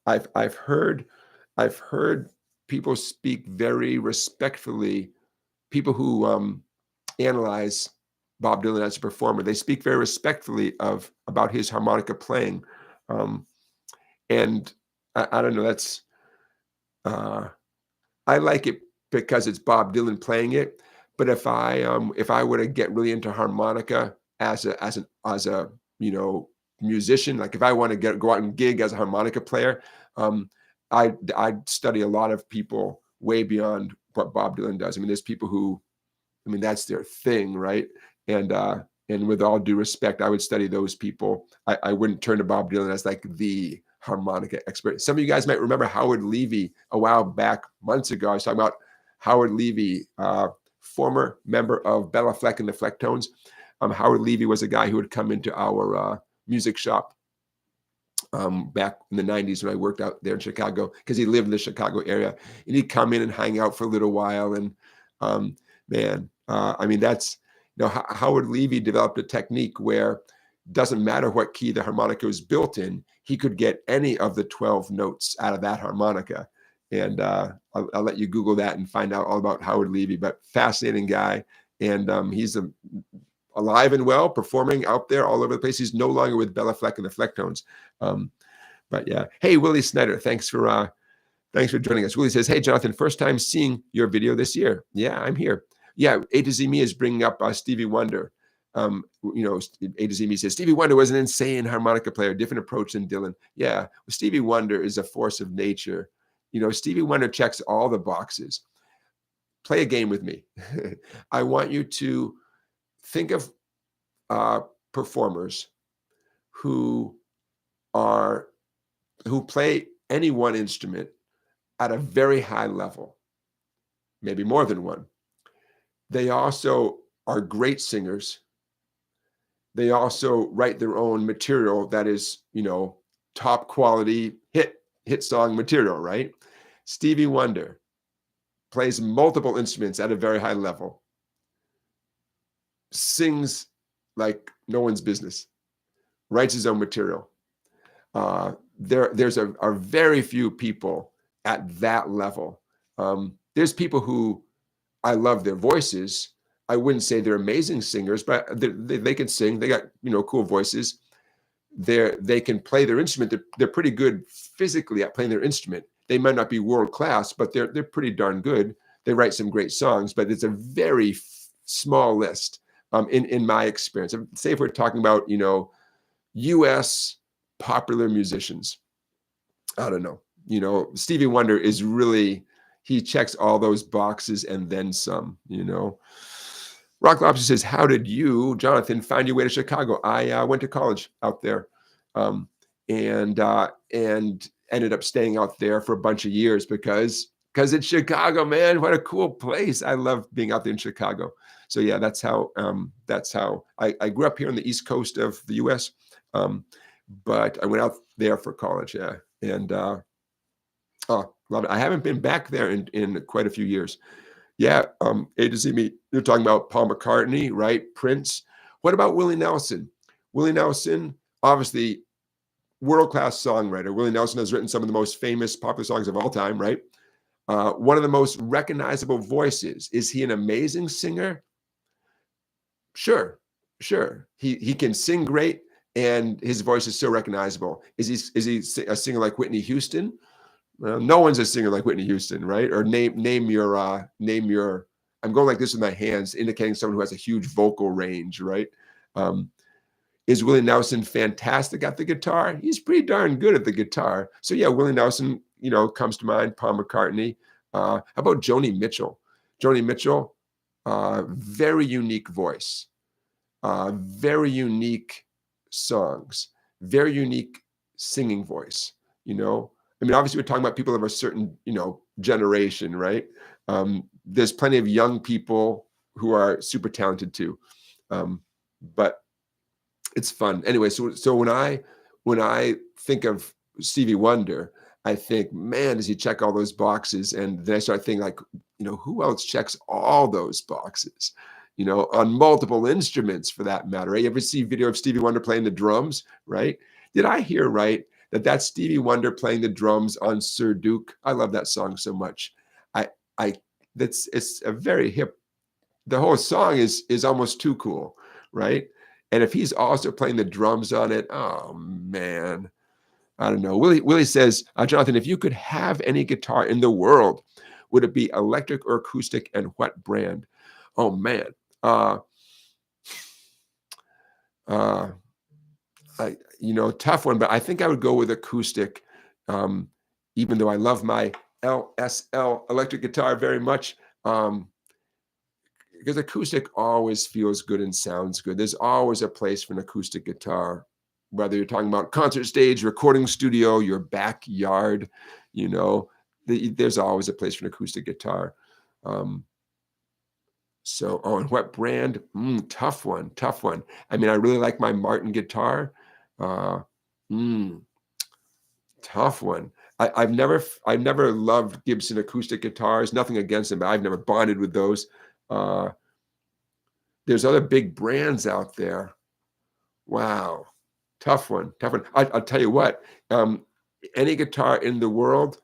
I've heard people speak very respectfully. People who analyze Bob Dylan as a performer, they speak very respectfully about his harmonica playing, and I don't know. That's I like it because it's Bob Dylan playing it. But if I were to get really into harmonica as a musician, like if I want to go out and gig as a harmonica player, I'd study a lot of people way beyond what Bob Dylan does. I mean, there's people who, that's their thing, right? And with all due respect, I would study those people. I wouldn't turn to Bob Dylan as like the harmonica expert. Some of you guys might remember Howard Levy a while back, months ago. I was talking about Howard Levy, former member of Bella Fleck and the Flecktones. Howard Levy was a guy who would come into our music shop back in the 90s when I worked out there in Chicago, because he lived in the Chicago area, and he'd come in and hang out for a little while. And that's, Howard Levy developed a technique where doesn't matter what key the harmonica was built in, he could get any of the 12 notes out of that harmonica. And I'll let you Google that and find out all about Howard Levy, but fascinating guy. And he's alive and well, performing out there all over the place. He's no longer with Bella Fleck and the Flecktones. But yeah. Hey, Willie Snyder, thanks for joining us. Willie says, hey, Jonathan, first time seeing your video this year. Yeah, I'm here. Yeah, A to Z Me is bringing up Stevie Wonder. A to Z Me says, Stevie Wonder was an insane harmonica player, different approach than Dylan. Yeah, well, Stevie Wonder is a force of nature. Stevie Wonder checks all the boxes. Play a game with me. I want you to think of performers who play any one instrument at a very high level, maybe more than one. They also are great singers. They also write their own material that is, top quality hit song material, right? Stevie Wonder plays multiple instruments at a very high level, sings like no one's business, writes his own material. There's a very few people at that level. There's people who I love their voices. I wouldn't say they're amazing singers, but they can sing. They got cool voices. They can play their instrument. They're pretty good physically at playing their instrument. They might not be world class, but they're pretty darn good. They write some great songs, but it's a very small list in my experience. Say if we're talking about U.S. popular musicians. I don't know. You know, Stevie Wonder is really, he checks all those boxes and then some, you know. Rock Lobster says, how did you, Jonathan, find your way to Chicago? I went to college out there, um, and ended up staying out there for a bunch of years because it's Chicago, man. What a cool place. I love being out there in Chicago. So yeah, that's how I grew up here on the East Coast of the US. But I went out there for college, yeah. And oh, love it. I haven't been back there in quite a few years. Yeah, A to Z me. You're talking about Paul McCartney, right? Prince. What about Willie Nelson? Willie Nelson, obviously world-class songwriter. Willie Nelson has written some of the most famous popular songs of all time, right? One of the most recognizable voices. Is he an amazing singer? Sure, sure. He can sing great, and his voice is so recognizable. Is he a singer like Whitney Houston? Well, no one's a singer like Whitney Houston, right? Or name your. I'm going like this with my hands, indicating someone who has a huge vocal range, right? Is Willie Nelson fantastic at the guitar? He's pretty darn good at the guitar. So yeah, Willie Nelson, you know, comes to mind. Paul McCartney. How about Joni Mitchell? Joni Mitchell, very unique voice, very unique songs, very unique singing voice. You know, I mean, obviously, we're talking about people of a certain, you know, generation, right? There's plenty of young people who are super talented too, but it's fun anyway. So when I think of Stevie Wonder, I think, man, does he check all those boxes? And then I start thinking, like, you know, who else checks all those boxes? You know, on multiple instruments for that matter. Right? You ever see video of Stevie Wonder playing the drums? Right? Did I hear right that that's Stevie Wonder playing the drums on Sir Duke? I love that song so much. It's a very hip. The whole song is almost too cool, right? And if he's also playing the drums on it, oh man, I don't know. Willie says, Jonathan, if you could have any guitar in the world, would it be electric or acoustic, and what brand? Oh man, tough one, but I think I would go with acoustic, even though I love my LSL electric guitar very much. Because acoustic always feels good and sounds good. There's always a place for an acoustic guitar, whether you're talking about concert stage, recording studio, your backyard, you know, there's always a place for an acoustic guitar. And what brand? Tough one. I mean, I really like my Martin guitar. Tough one. I've never loved Gibson acoustic guitars. Nothing against them, but I've never bonded with those. There's other big brands out there. Wow. Tough one. I'll tell you what, any guitar in the world,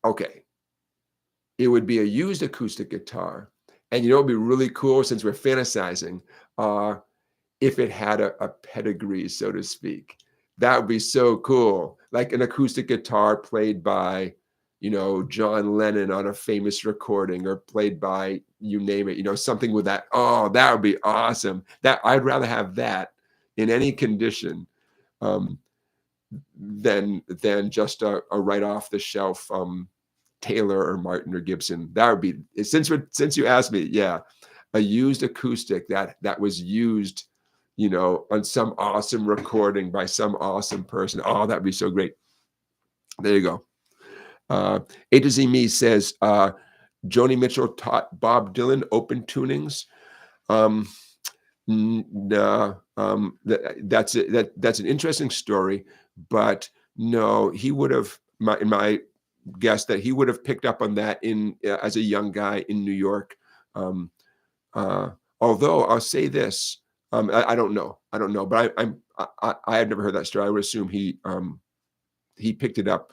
okay, it would be a used acoustic guitar. And you know, it'd be really cool, since we're fantasizing, if it had a pedigree, so to speak. That would be so cool. Like an acoustic guitar played by, you know, John Lennon on a famous recording, or played by, you name it, you know, something with that. Oh, that would be awesome. That I'd rather have that in any condition, than just a right off the shelf Taylor or Martin or Gibson. That would be, since you asked me, yeah, a used acoustic that was used, you know, on some awesome recording by some awesome person. Oh, that'd be so great. There you go. A to Z Me says, Joni Mitchell taught Bob Dylan open tunings. That's an interesting story, but no, he would have, in my guess, that he would have picked up on that as a young guy in New York. Although I'll say this, I don't know, but I have never heard that story. I would assume he picked it up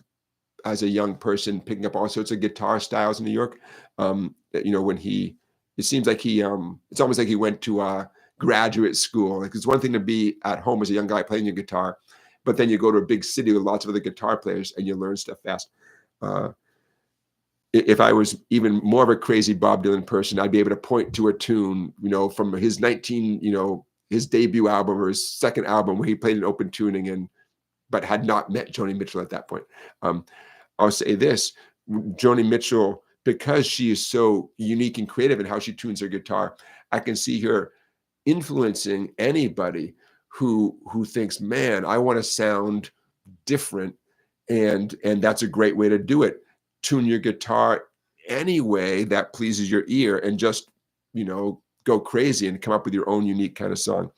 as a young person, picking up all sorts of guitar styles in New York. You know, it seems like it's almost like he went to graduate school. Like, it's one thing to be at home as a young guy playing your guitar, but then you go to a big city with lots of other guitar players and you learn stuff fast. If I was even more of a crazy Bob Dylan person, I'd be able to point to a tune, you know, from his debut album or his second album, where he played an open tuning, and but had not met Joni Mitchell at that point. I'll say this, Joni Mitchell, because she is so unique and creative in how she tunes her guitar, I can see her influencing anybody who thinks, man, I want to sound different, and that's a great way to do it. Tune your guitar any way that pleases your ear, and just, you know, go crazy and come up with your own unique kind of song.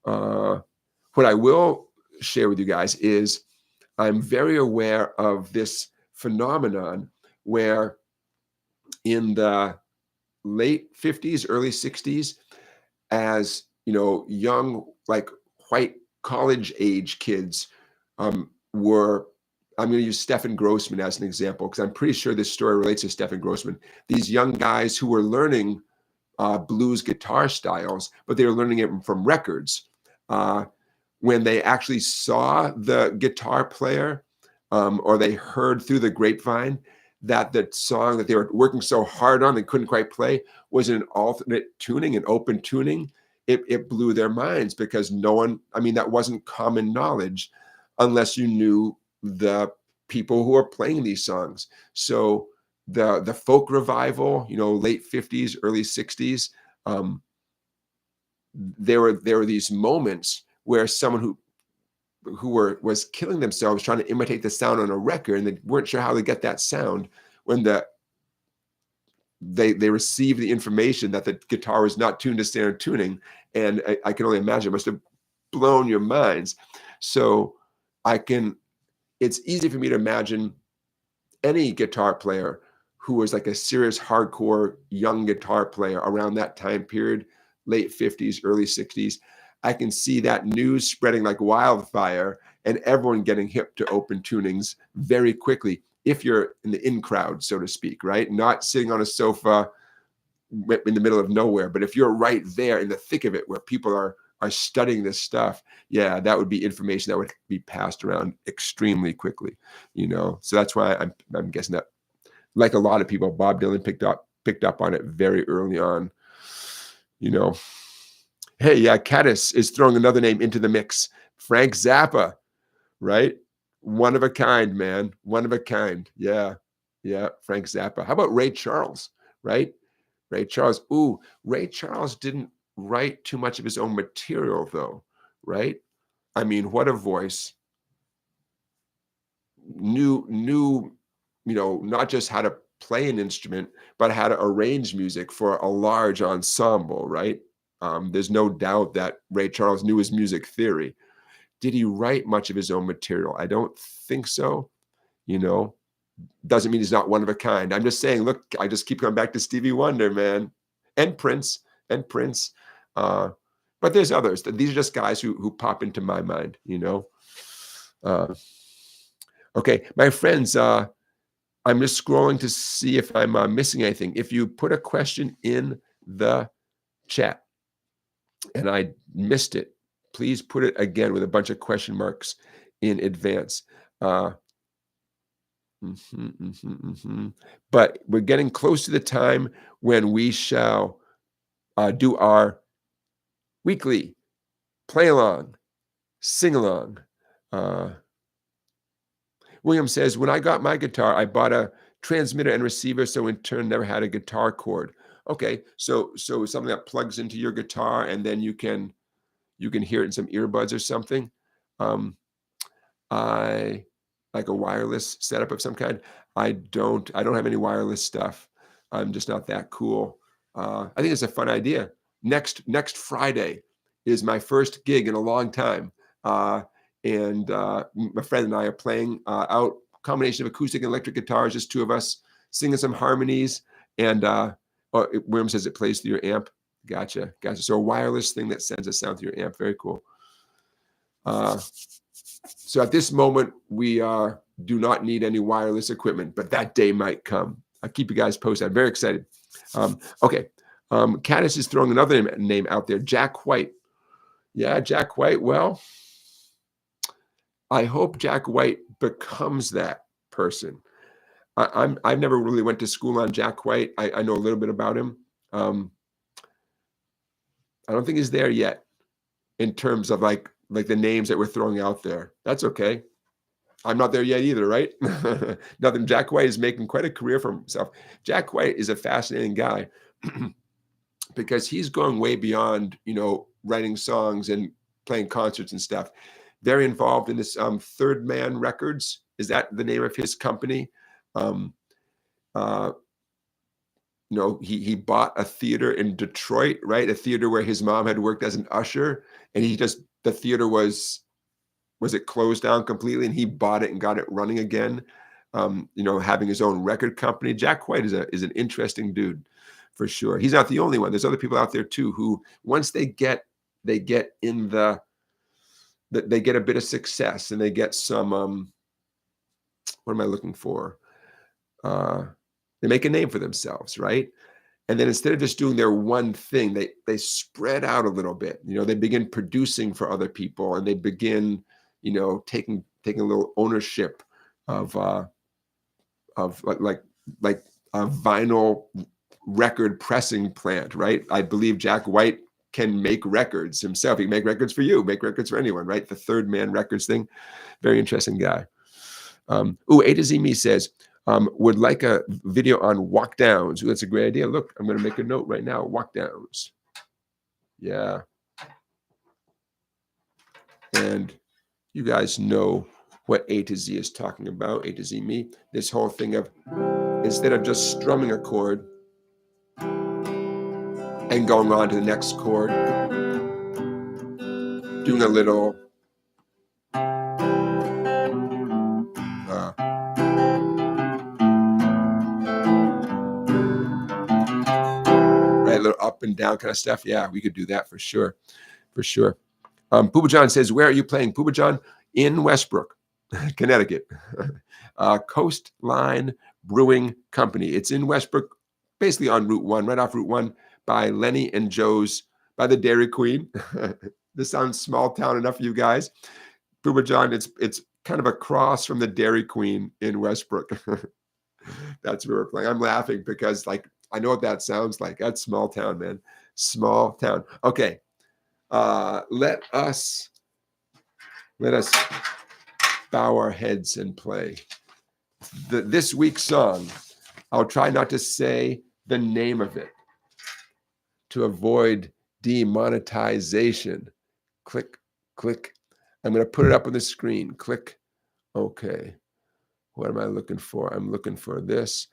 What I will share with you guys is I'm very aware of this phenomenon where in the late 50s, early 60s, as you know, young, like white college age kids were, I'm going to use Stefan Grossman as an example, because I'm pretty sure this story relates to Stefan Grossman. These young guys who were learning blues guitar styles, but they were learning it from records. When they actually saw the guitar player, or they heard through the grapevine that the song that they were working so hard on and couldn't quite play was an alternate tuning, an open tuning, it blew their minds, because no one, I mean, that wasn't common knowledge unless you knew the people who are playing these songs. So the folk revival, you know, late 50s, early 60s, there were these moments where someone was killing themselves trying to imitate the sound on a record, and they weren't sure how to get that sound, when they received the information that the guitar was not tuned to standard tuning. And I can only imagine it must have blown your minds. So it's easy for me to imagine any guitar player who was like a serious hardcore young guitar player around that time period, late 50s, early 60s. I can see that news spreading like wildfire, and everyone getting hip to open tunings very quickly, if you're in the in crowd, so to speak, right? Not sitting on a sofa in the middle of nowhere, but if you're right there in the thick of it, where people are studying this stuff, yeah, that would be information that would be passed around extremely quickly, you know? So that's why I'm guessing that, like a lot of people, Bob Dylan picked up on it very early on, you know? Hey, yeah, Caddis is throwing another name into the mix. Frank Zappa, right? One of a kind, man. One of a kind. Yeah. Yeah. Frank Zappa. How about Ray Charles, right? Ray Charles. Ooh, Ray Charles didn't write too much of his own material, though, right? I mean, what a voice. Knew, you know, not just how to play an instrument, but how to arrange music for a large ensemble, right? There's no doubt that Ray Charles knew his music theory. Did he write much of his own material? I don't think so. You know, doesn't mean he's not one of a kind. I'm just saying, look, I just keep coming back to Stevie Wonder, man, and Prince. But there's others. These are just guys who pop into my mind, you know. Okay, my friends, I'm just scrolling to see if I'm missing anything. If you put a question in the chat and I missed it, please put it again with a bunch of question marks in advance. But we're getting close to the time when we shall do our weekly play along, sing along. William says, when I got my guitar, I bought a transmitter and receiver, so in turn never had a guitar cord. Okay, so something that plugs into your guitar, and then you can hear it in some earbuds or something. I like a wireless setup of some kind. I don't have any wireless stuff. I'm just not that cool. I think it's a fun idea. Next Friday is my first gig in a long time. And my friend and I are playing out a combination of acoustic and electric guitars, just two of us singing some harmonies. And William says it plays through your amp. Gotcha. So a wireless thing that sends a sound through your amp. Very cool. So at this moment, we do not need any wireless equipment, but that day might come. I'll keep you guys posted. I'm very excited. Okay. Caddis is throwing another name out there, Jack White. Yeah, Jack White. Well, I hope Jack White becomes that person. I've never really went to school on Jack White. I know a little bit about him. I don't think he's there yet in terms of like like the names that we're throwing out there. That's okay. I'm not there yet either, right? Nothing. Jack White is making quite a career for himself. Jack White is a fascinating guy because he's going way beyond, writing songs and playing concerts and stuff. Very involved in this Third Man Records. Is that the name of his company? Um, uh, he bought a theater in Detroit, right? A theater where his mom had worked as an usher, and the theater was it closed down completely, and he bought it and got it running again. Having his own record company. Jack White is an interesting dude for sure. He's not the only one. There's other people out there too who, once they get in they get a bit of success and they get some what am I looking for? They make a name for themselves, right? And then instead of just doing their one thing, they spread out a little bit. They begin producing for other people, and they begin, taking a little ownership of like a vinyl record pressing plant, right? I believe Jack White can make records himself. He can make records for you, make records for anyone, right? The Third Man Records thing. Very interesting guy. A to Z Me says, would like a video on walk downs. Ooh, that's a great idea. Look, I'm going to make a note right now. Walk downs. Yeah. And you guys know what A to Z is talking about. A to Z Me. This whole thing of, instead of just strumming a chord and going on to the next chord, doing a little a little up and down kind of stuff. Yeah, we could do that for sure. For sure. Pooba John says, where are you playing? Pooba John, in Westbrook, Connecticut. Coastline Brewing Company. It's in Westbrook, basically on Route 1, right off Route 1, by Lenny and Joe's, by the Dairy Queen. This sounds small town enough for you guys. Pooba John, it's kind of across from the Dairy Queen in Westbrook. That's where we're playing. I'm laughing because, I know what that sounds like. That's small town, man. Small town. Okay. Let us bow our heads and play. This week's song, I'll try not to say the name of it to avoid demonetization. Click, click. I'm going to put it up on the screen. Click. Okay. What am I looking for? I'm looking for this.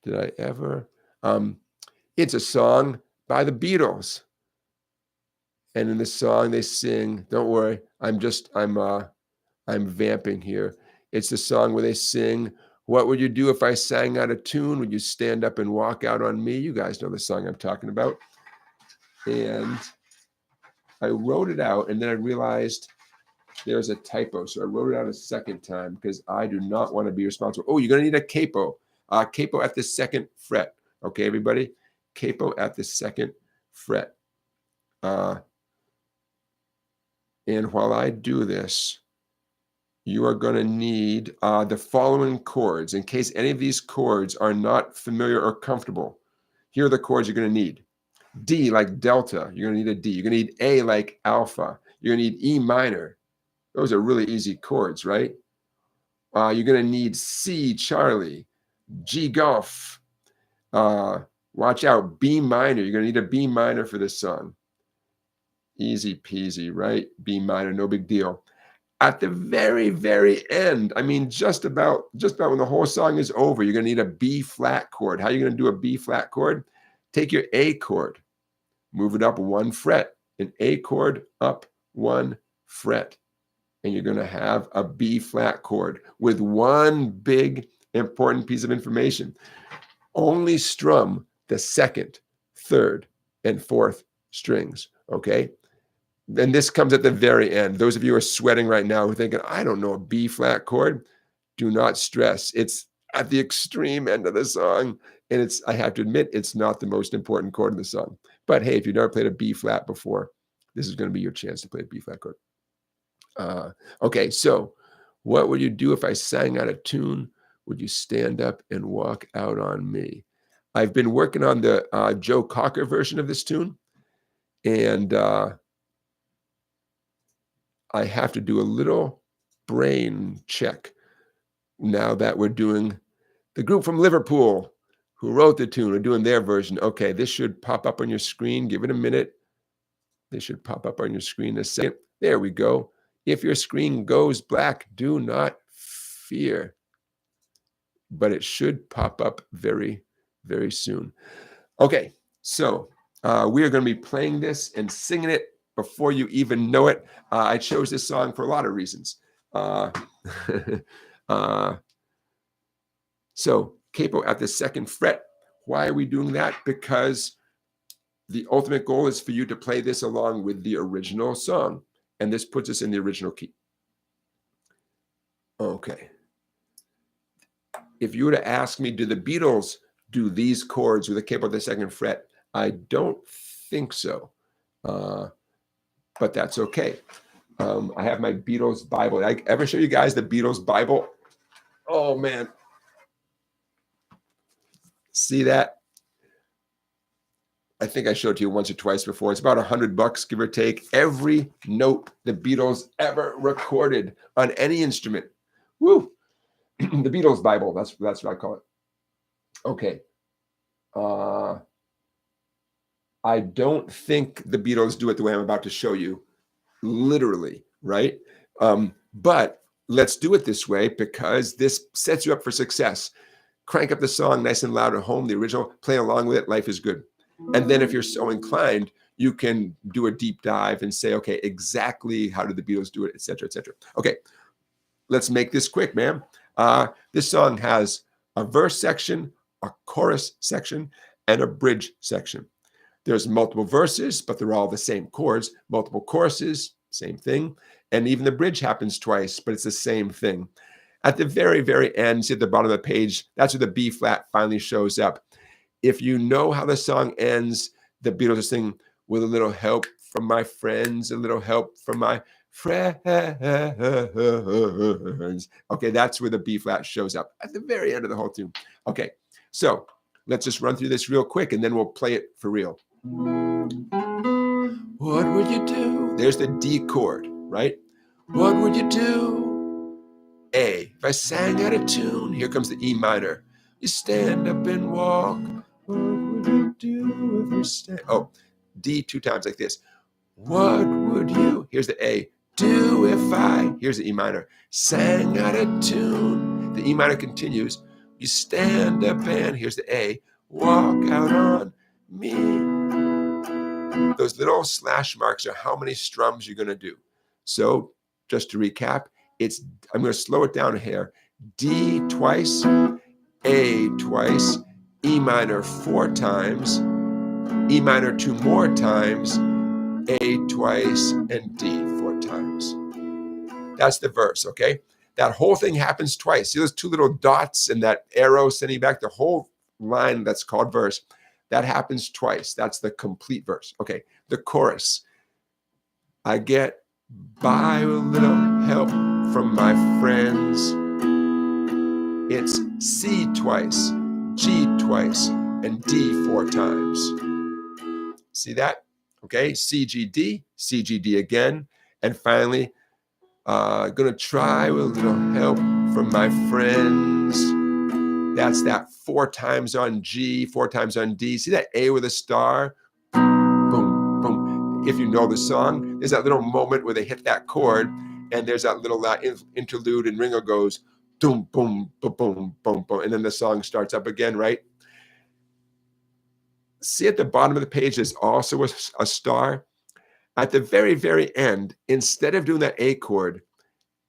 Did I ever? It's a song by the Beatles. And in the song they sing, don't worry, I'm vamping here. It's the song where they sing, what would you do if I sang out of tune? Would you stand up and walk out on me? You guys know the song I'm talking about. And I wrote it out, and then I realized there's a typo. So I wrote it out a second time because I do not want to be responsible. Oh, you're going to need a capo. Capo at the second fret. Okay, everybody? Capo at the second fret. And while I do this, you are going to need the following chords. In case any of these chords are not familiar or comfortable, here are the chords you're going to need. D like delta, you're going to need a D. You're going to need A like alpha. You're going to need E minor. Those are really easy chords, right? You're going to need C Charlie, G golf. Watch out, B minor. You're going to need a B minor for this song. Easy peasy, right? B minor, no big deal. At the very, very end, I mean, just about when the whole song is over, you're going to need a B flat chord. How are you going to do a B flat chord? Take your A chord, move it up one fret, an A chord up one fret, and you're going to have a B flat chord with one big important piece of information. Only strum the second, third, and fourth strings, okay? And this comes at the very end. Those of you who are sweating right now who are thinking, I don't know a B flat chord, do not stress. It's at the extreme end of the song. And I have to admit, it's not the most important chord in the song. But hey, if you've never played a B flat before, this is going to be your chance to play a B flat chord. Okay, so what would you do if I sang out of tune? Would you stand up and walk out on me? I've been working on the Joe Cocker version of this tune. And I have to do a little brain check now that we're doing the group from Liverpool who wrote the tune are doing their version. Okay, this should pop up on your screen. Give it a minute. This should pop up on your screen in a second. There we go. If your screen goes black, do not fear. But it should pop up very, very soon. Okay, so we are going to be playing this and singing it before you even know it. I chose this song for a lot of reasons. So capo at the 2nd fret. Why are we doing that? Because the ultimate goal is for you to play this along with the original song. And this puts us in the original key. Okay. If you were to ask me, do the Beatles do these chords with a capo at the 2nd fret? I don't think so. But that's okay. I have my Beatles Bible. Did I ever show you guys the Beatles Bible? Oh, man. See that? I think I showed it to you once or twice before. It's about $100, give or take. Every note the Beatles ever recorded on any instrument. Woo! The Beatles Bible. That's what I call it. Okay. I don't think the Beatles do it the way I'm about to show you, literally, right? But let's do it this way because this sets you up for success. Crank up the song nice and loud at home, the original, play along with it, life is good. And then if you're so inclined, you can do a deep dive and say, okay, exactly how did the Beatles do it, et cetera, et cetera. Okay, let's make this quick, man. This song has a verse section, a chorus section, and a bridge section. There's multiple verses, but they're all the same chords. Multiple choruses, same thing. And even the bridge happens twice, but it's the same thing. At the very, very end, see at the bottom of the page, that's where the B flat finally shows up. If you know how the song ends, the Beatles are singing, with a little help from my friends, a little help from my friends. Okay, that's where the B flat shows up at the very end of the whole tune. Okay, so let's just run through this real quick and then we'll play it for real. What would you do? There's the D chord, right? What would you do? A. If I sang out of tune, here comes the E minor. You stand up and walk. What would you do if you stand? Oh, D 2 times like this. What would you? Here's the A. Do if I? Here's the E minor. Sang out of tune. The E minor continues. You stand up and here's the A. Walk out on me. Those little slash marks are how many strums you're going to do. So just to recap, I'm going to slow it down here. D twice, A twice, E minor 4 times, E minor 2 more times, A twice, and D 4 times. That's the verse, okay? That whole thing happens twice. See those 2 little dots and that arrow sending back the whole line that's called verse? That happens twice. That's the complete verse. Okay, the chorus. I get by with a little help from my friends. It's C twice, G twice, and D 4 times. See that? Okay, C, G, D, C, G, D again. And finally, gonna try with a little help from my friends. That's that 4 times on G, 4 times on D. See that A with a star? Boom, boom. If you know the song, there's that little moment where they hit that chord, and there's that little interlude, and Ringo goes, boom, boom, boom, boom, boom, boom, and then the song starts up again, right? See at the bottom of the page, there's also a star. At the very, very end, instead of doing that A chord,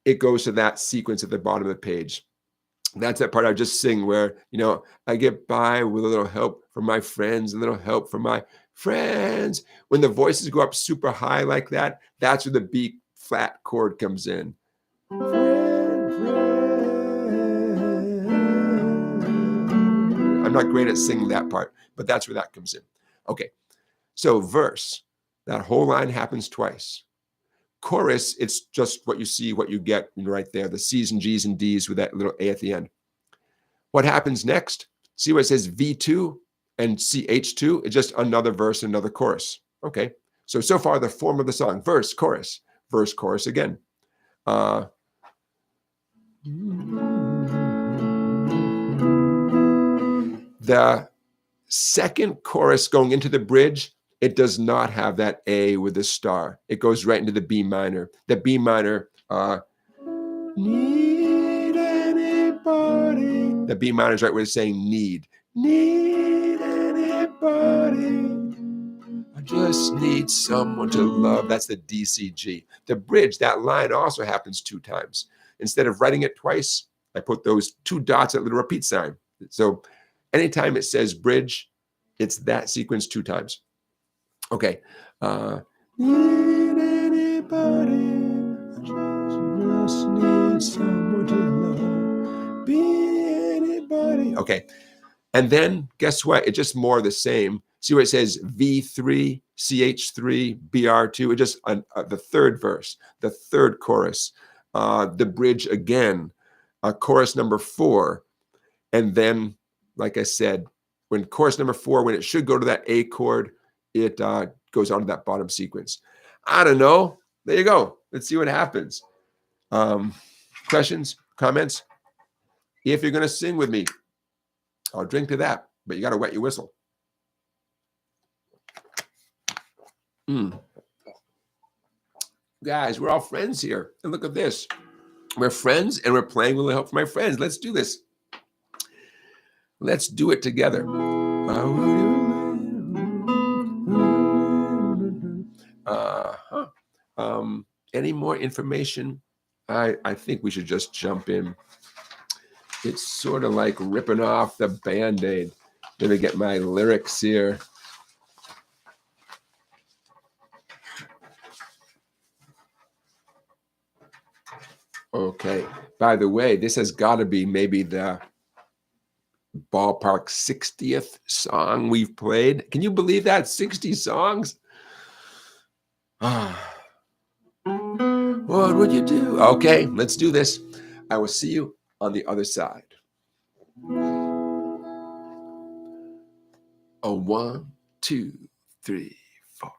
it goes to that sequence at the bottom of the page. That's that part I just sing where, I get by with a little help from my friends, a little help from my friends. When the voices go up super high like that, that's where the B flat chord comes in. I'm not great at singing that part, but that's where that comes in. Okay, so verse, that whole line happens twice. Chorus, it's just what you see, what you get right there, the C's and G's and D's with that little A at the end. What happens next? See what it says V2 and CH2? It's just another verse, another chorus. Okay, So far the form of the song: verse, chorus, again. The second chorus going into the bridge, it does not have that A with the star. It goes right into the B minor. The B minor, need anybody. The B minor is right where it's saying need. Need anybody. I just need someone to love. That's the D, C, G. The bridge, that line also happens 2 times. Instead of writing it twice, I put those 2 dots at the repeat sign. So anytime it says bridge, it's that sequence 2 times. Okay. Need anybody, just need someone to love. Be anybody. Okay. And then guess what? It's just more of the same. See where it says V3, CH3, BR2? It just the third verse, the third chorus, the bridge again, chorus number 4, and then, like I said, when chorus number 4, when it should go to that A chord, it goes on to that bottom sequence. I don't know. There you go. Let's see what happens. Questions, comments? If you're going to sing with me, I'll drink to that, but you got to wet your whistle. Guys, we're all friends here. And look at this. We're friends and we're playing with the help from my friends. Let's do this. Let's do it together. Any more information? I think we should just jump in. It's sort of like ripping off the Band-Aid. Let me get my lyrics here. Okay. By the way, this has got to be maybe the ballpark 60th song we've played. Can you believe that? 60 songs? What would you do? Okay, let's do this. I will see you on the other side. 1, 2, 3, 4.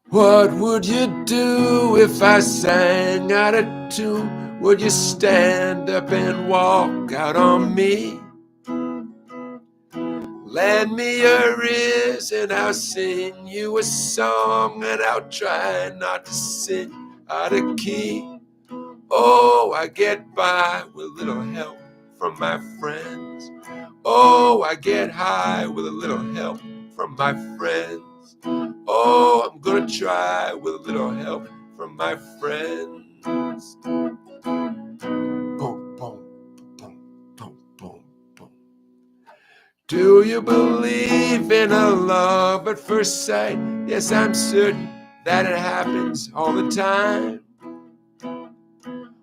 What would you do if I sang out of tune? Would you stand up and walk out on me? Lend me your ears and I'll sing you a song, and I'll try not to sing out of key. Oh, I get by with a little help from my friends. Oh, I get high with a little help from my friends. Oh, I'm gonna try with a little help from my friends. Boom, boom, boom, boom, boom, boom. Do you believe in a love at first sight? Yes, I'm certain that it happens all the time.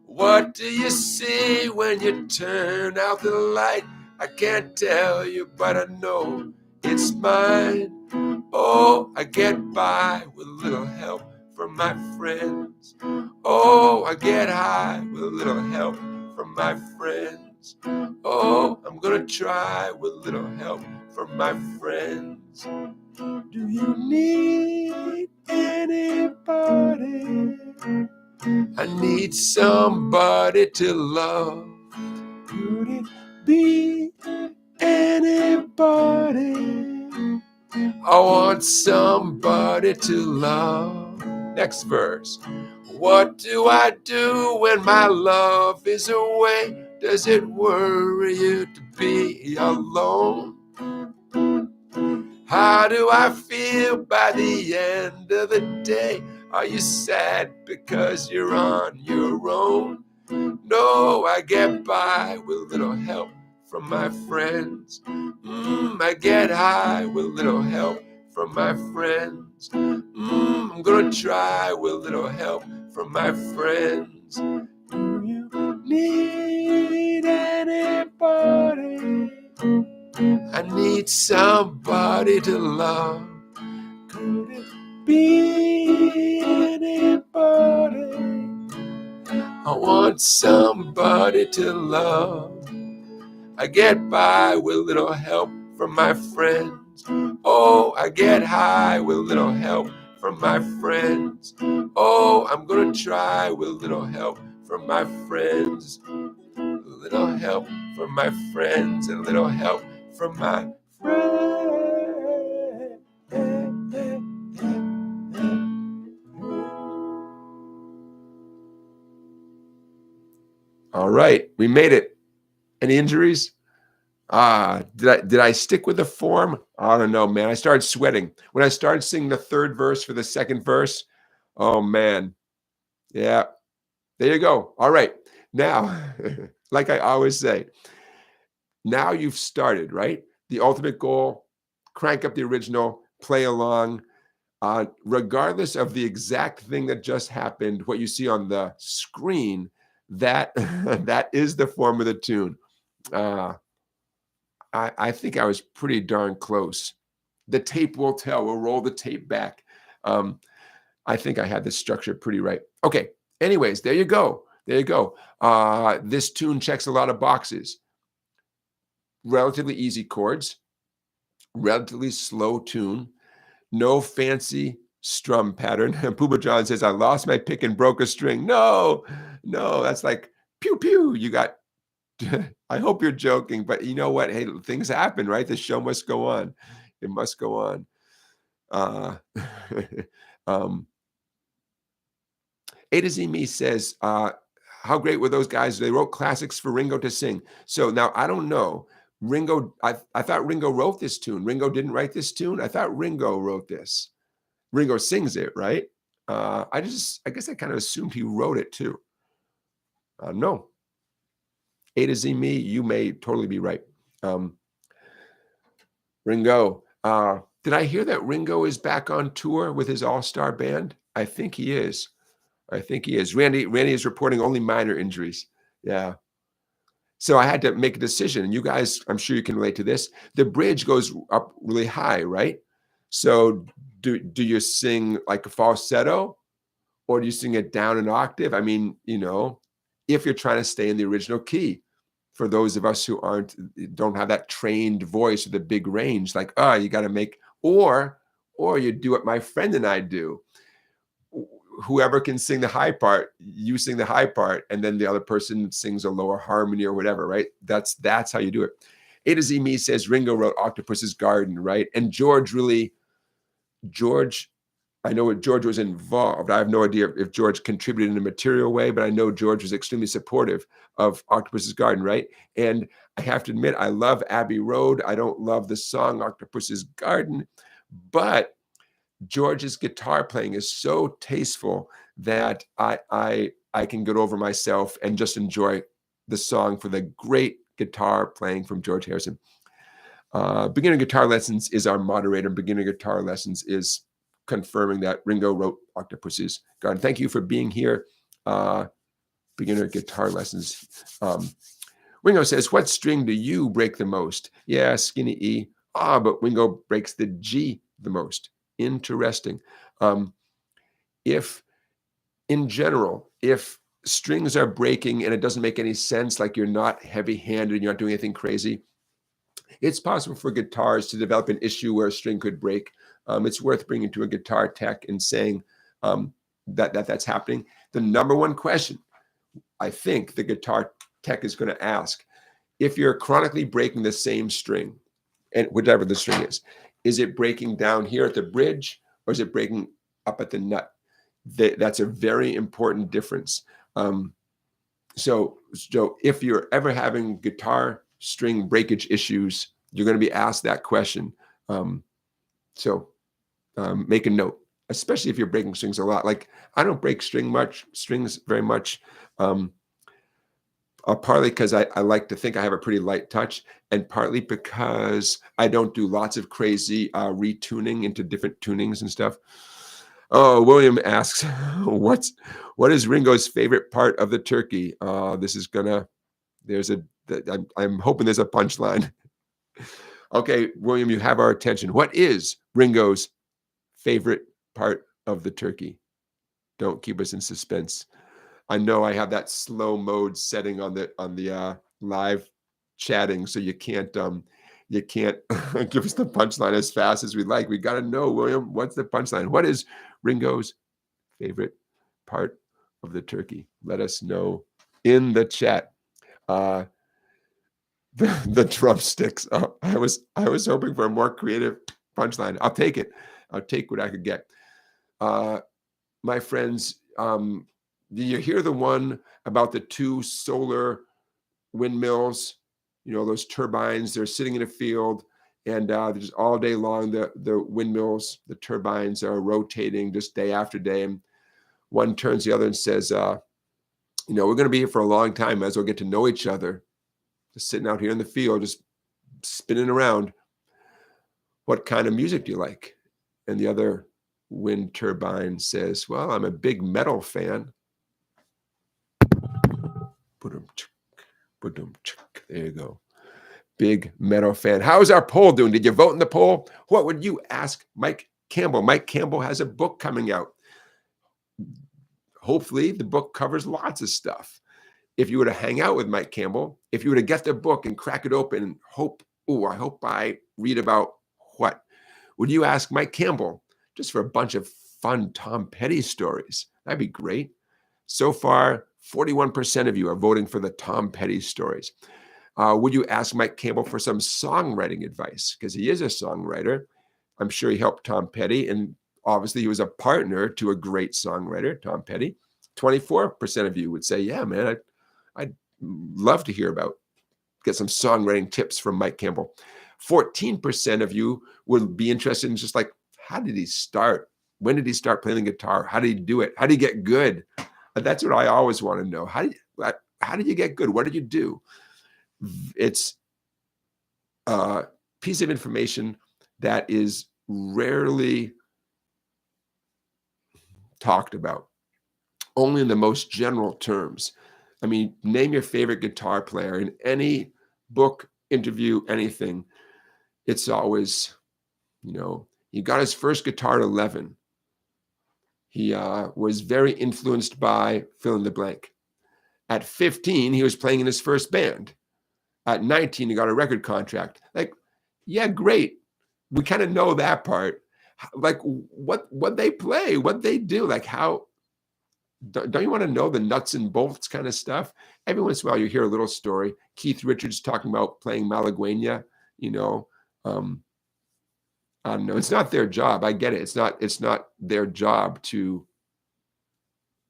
What do you see when you turn out the light? I can't tell you, but I know it's mine. Oh, I get by with a little help from my friends. Oh, I get high with a little help from my friends. Oh, I'm gonna try with a little help from my friends. Do you need anybody? I need somebody to love. Could it be anybody? I want somebody to love. Next verse. What do I do when my love is away? Does it worry you to be alone? How do I feel by the end of the day? Are you sad because you're on your own? No, I get by with a little help from my friends. I get high with a little help from my friends. I'm gonna try with a little help from my friends. Do you need anybody? I need somebody to love. Could it be anybody? I want somebody to love. I get by with a little help from my friends. Oh, I get high with a little help from my friends. Oh, I'm gonna try with a little help from my friends. A little help from my friends. A little help from my friends. All right, we made it. Any injuries? Did I stick with the form? I don't know, man. I started sweating when I started singing the third verse for the second verse. Oh man, yeah. There you go. All right, now, like I always say, now you've started, right? The ultimate goal: crank up the original, play along. Regardless of the exact thing that just happened, what you see on the screen, that that is the form of the tune. Uh, I think I was pretty darn close. The tape will tell. We'll roll the tape back. I think I had this structure pretty right. Okay. Anyways, there you go. There you go. This tune checks a lot of boxes. Relatively easy chords, relatively slow tune, no fancy strum pattern. And Pooba John says, I lost my pick and broke a string. No, no, that's like pew pew. You got I hope you're joking, but you know what? Hey, things happen, right? The show must go on. It must go on. Uh, um, A to Z Me says, how great were those guys? They wrote classics for Ringo to sing. So now I don't know. Ringo, I thought Ringo wrote this tune. Ringo didn't write this tune. I thought Ringo wrote this. Ringo sings it, right? I guess I kind of assumed he wrote it too. No. A to Z Me, you may totally be right. Ringo. Did I hear that Ringo is back on tour with his all-star band? I think he is. I think he is. Randy is reporting only minor injuries. Yeah. So I had to make a decision. And you guys, I'm sure you can relate to this. The bridge goes up really high, right? So do you sing like a falsetto, or do you sing it down an octave? I mean, if you're trying to stay in the original key. For those of us who don't have that trained voice or the big range, like, you got to make, or you do what my friend and I do. Whoever can sing the high part, you sing the high part, and then the other person sings a lower harmony or whatever, right? That's how you do it. A to Z Me says Ringo wrote Octopus's Garden, right? And George, I know George was involved. I have no idea if George contributed in a material way, but I know George was extremely supportive of Octopus's Garden, right? And I have to admit, I love Abbey Road. I don't love the song Octopus's Garden, but George's guitar playing is so tasteful that I can get over myself and just enjoy the song for the great guitar playing from George Harrison. Beginner Guitar Lessons is our moderator. Beginner Guitar Lessons is confirming that Ringo wrote Octopus's Garden. Thank you for being here. Beginner Guitar Lessons. Ringo says, what string do you break the most? Yeah, skinny E. But Ringo breaks the G the most. Interesting. If strings are breaking and it doesn't make any sense, like you're not heavy-handed and you're not doing anything crazy, it's possible for guitars to develop an issue where a string could break. It's worth bringing to a guitar tech and saying that's happening. The number one question I think the guitar tech is going to ask, if you're chronically breaking the same string, and whatever the string is it breaking down here at the bridge, or is it breaking up at the nut? That's a very important difference. So if you're ever having guitar string breakage issues, you're going to be asked that question. Make a note, especially if you're breaking strings a lot. Like, I don't break strings very much, partly because I like to think I have a pretty light touch, and partly because I don't do lots of crazy retuning into different tunings and stuff. Oh, William asks, what is Ringo's favorite part of the turkey? I'm hoping there's a punchline. Okay, William, you have our attention. What is Ringo's favorite part of the turkey? Don't keep us in suspense. I know I have that slow mode setting on the live chatting, so you can't You can't give us the punchline as fast as we'd like. We got to know, William, what's the punchline? What is Ringo's favorite part of the turkey? Let us know in the chat. The drumsticks. Oh, I was hoping for a more creative punchline. I'll take it. I'll take what I could get. My friends, do you hear the one about the 2 solar windmills? You know, those turbines, they're sitting in a field, and just all day long, the windmills, the turbines are rotating just day after day. And one turns the other and says, you know, we're going to be here for a long time. Might as well get to know each other. Just sitting out here in the field, just spinning around. What kind of music do you like? And the other wind turbine says, well, I'm a big metal fan. There you go. Big metal fan. How's our poll doing? Did you vote in the poll? What would you ask Mike Campbell? Mike Campbell has a book coming out. Hopefully the book covers lots of stuff. If you were to hang out with Mike Campbell, if you were to get the book and crack it open and hope, oh, I hope I read about what? Would you ask Mike Campbell just for a bunch of fun Tom Petty stories? That'd be great. So far, 41% of you are voting for the Tom Petty stories. Would you ask Mike Campbell for some songwriting advice? Because he is a songwriter. I'm sure he helped Tom Petty, and obviously he was a partner to a great songwriter, Tom Petty. 24% of you would say, yeah, man, I'd love to get some songwriting tips from Mike Campbell. 14% of you would be interested in just like, how did he start? When did he start playing the guitar? How did he do it? How did he get good? That's what I always want to know. How did you get good? What did you do? It's a piece of information that is rarely talked about, only in the most general terms. I mean, name your favorite guitar player in any book, interview, anything. It's always, you know, he got his first guitar at 11. He was very influenced by fill in the blank. At 15, he was playing in his first band. At 19, he got a record contract. Like, yeah, great. We kind of know that part. Like, what they play, what they do, like how. Don't you want to know the nuts and bolts kind of stuff? Every once in a while, you hear a little story. Keith Richards talking about playing Malagueña, you know. I don't know. It's not their job. I get it. It's not their job to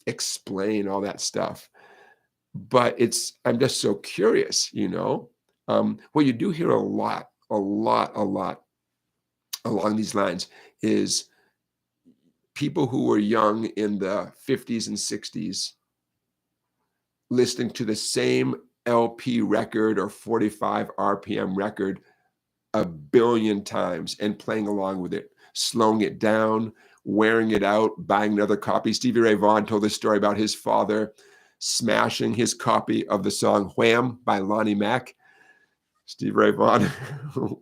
explain all that stuff. But I'm just so curious, you know. What you do hear a lot along these lines is people who were young in the 50s and 60s listening to the same LP record or 45 RPM record a billion times and playing along with it, slowing it down, wearing it out, buying another copy. Stevie Ray Vaughan told this story about his father smashing his copy of the song Wham by Lonnie Mack. Stevie Ray Vaughan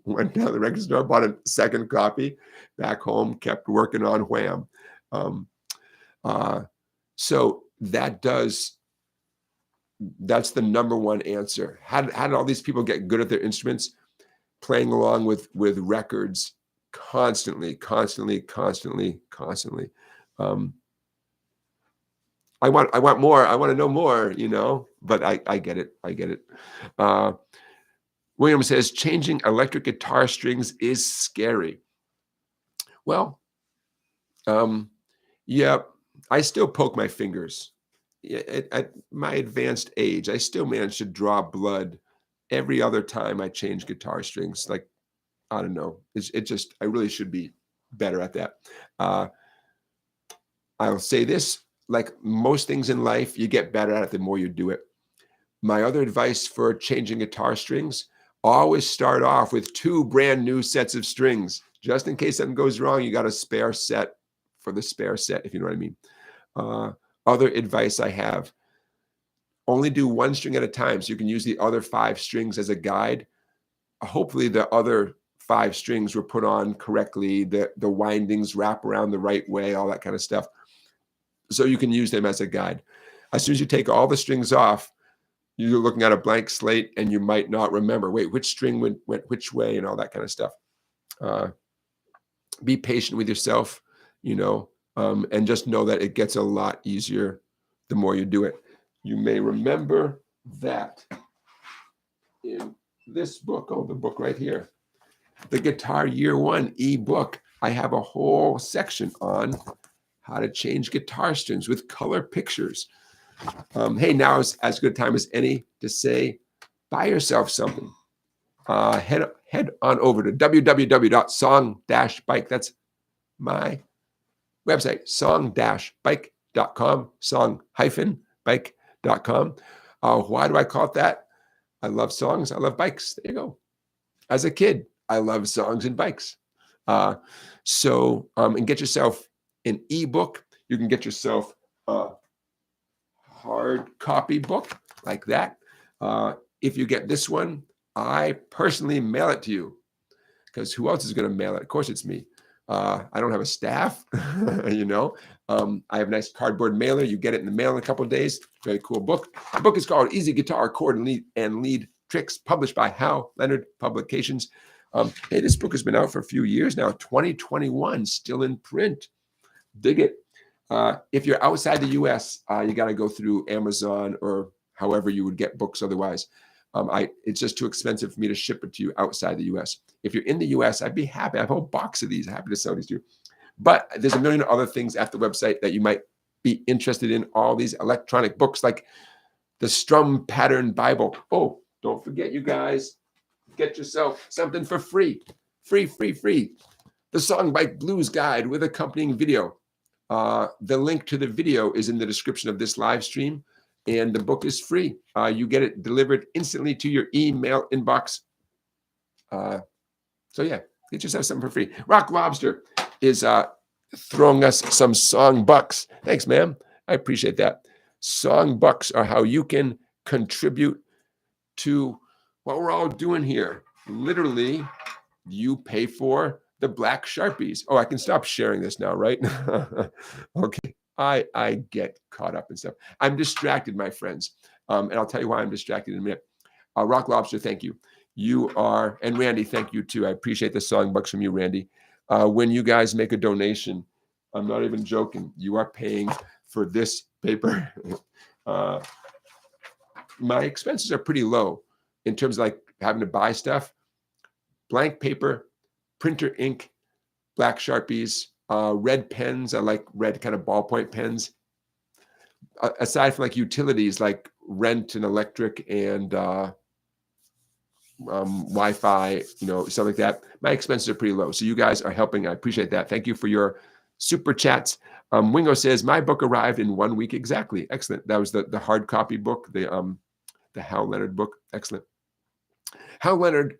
went down to the record store, bought a second copy, back home, kept working on Wham. So that's the number one answer. How did all these people get good at their instruments? Playing along with records constantly. I want more. I want to know more, you know, but I get it. William says, changing electric guitar strings is scary. Well, yeah, I still poke my fingers. At my advanced age, I still manage to draw blood every other time I change guitar strings. Like, I don't know. I really should be better at that. I'll say this, like most things in life, you get better at it the more you do it. My other advice for changing guitar strings, always start off with 2 brand new sets of strings. Just in case something goes wrong, you got a spare set for the spare set, if you know what I mean. Other advice I have, only do 1 string at a time so you can use the other 5 strings as a guide. Hopefully the other 5 strings were put on correctly, the windings wrap around the right way, all that kind of stuff. So you can use them as a guide. As soon as you take all the strings off, you're looking at a blank slate and you might not remember, wait, which string went which way and all that kind of stuff. Be patient with yourself, and just know that it gets a lot easier the more you do it. You may remember that in this book, the book right here, the Guitar Year One ebook, I have a whole section on how to change guitar strings with color pictures. Hey, now is as good a time as any to say, buy yourself something. Head on over to www.song-bike. That's my website, song-bike.com, song-bike.com. Why do I call it that? I love songs. I love bikes. There you go. As a kid, I love songs and bikes. And get yourself an ebook. You can get yourself a hard copy book like that. If you get this one, I personally mail it to you, because who else is going to mail it? Of course, it's me. I don't have a staff, I have a nice cardboard mailer. You get it in the mail in a couple of days. Very cool book. The book is called Easy Guitar Chord and Lead Tricks, published by Hal Leonard Publications. Hey, this book has been out for a few years now, 2021, still in print. Dig it. If you're outside the US, you got to go through Amazon or however you would get books otherwise. It's just too expensive for me to ship it to you outside the US. If you're in the US, I'd be happy. I have a whole box of these. I'm happy to sell these to you. But there's a million other things at the website that you might be interested in. All these electronic books like the Strum Pattern Bible. Oh, don't forget, you guys, get yourself something for free. Free. The SongBike Blues Guide with accompanying video. The link to the video is in the description of this live stream, and the book is free. You get it delivered instantly to your email inbox. So yeah, get yourself something for free. Rock Lobster is throwing us some song bucks. Thanks, ma'am. I appreciate that. Song bucks are how you can contribute to what we're all doing here. Literally, you pay for the black Sharpies. Oh, I can stop sharing this now, right? Okay. I get caught up in stuff. I'm distracted, my friends. And I'll tell you why I'm distracted in a minute. Rock Lobster, thank you. You are, and Randy, thank you too. I appreciate the song bucks from you, Randy. When you guys make a donation, I'm not even joking, you are paying for this paper. My expenses are pretty low in terms of like having to buy stuff. Blank paper, printer ink, black Sharpies, red pens. I like red kind of ballpoint pens. Aside from like utilities like rent and electric and Wi-Fi, stuff like that, my expenses are pretty low. So you guys are helping. I appreciate that. Thank you for your super chats. Wingo says, my book arrived in 1 week exactly. Excellent. That was the hard copy book, the Hal Leonard book. Excellent. Hal Leonard,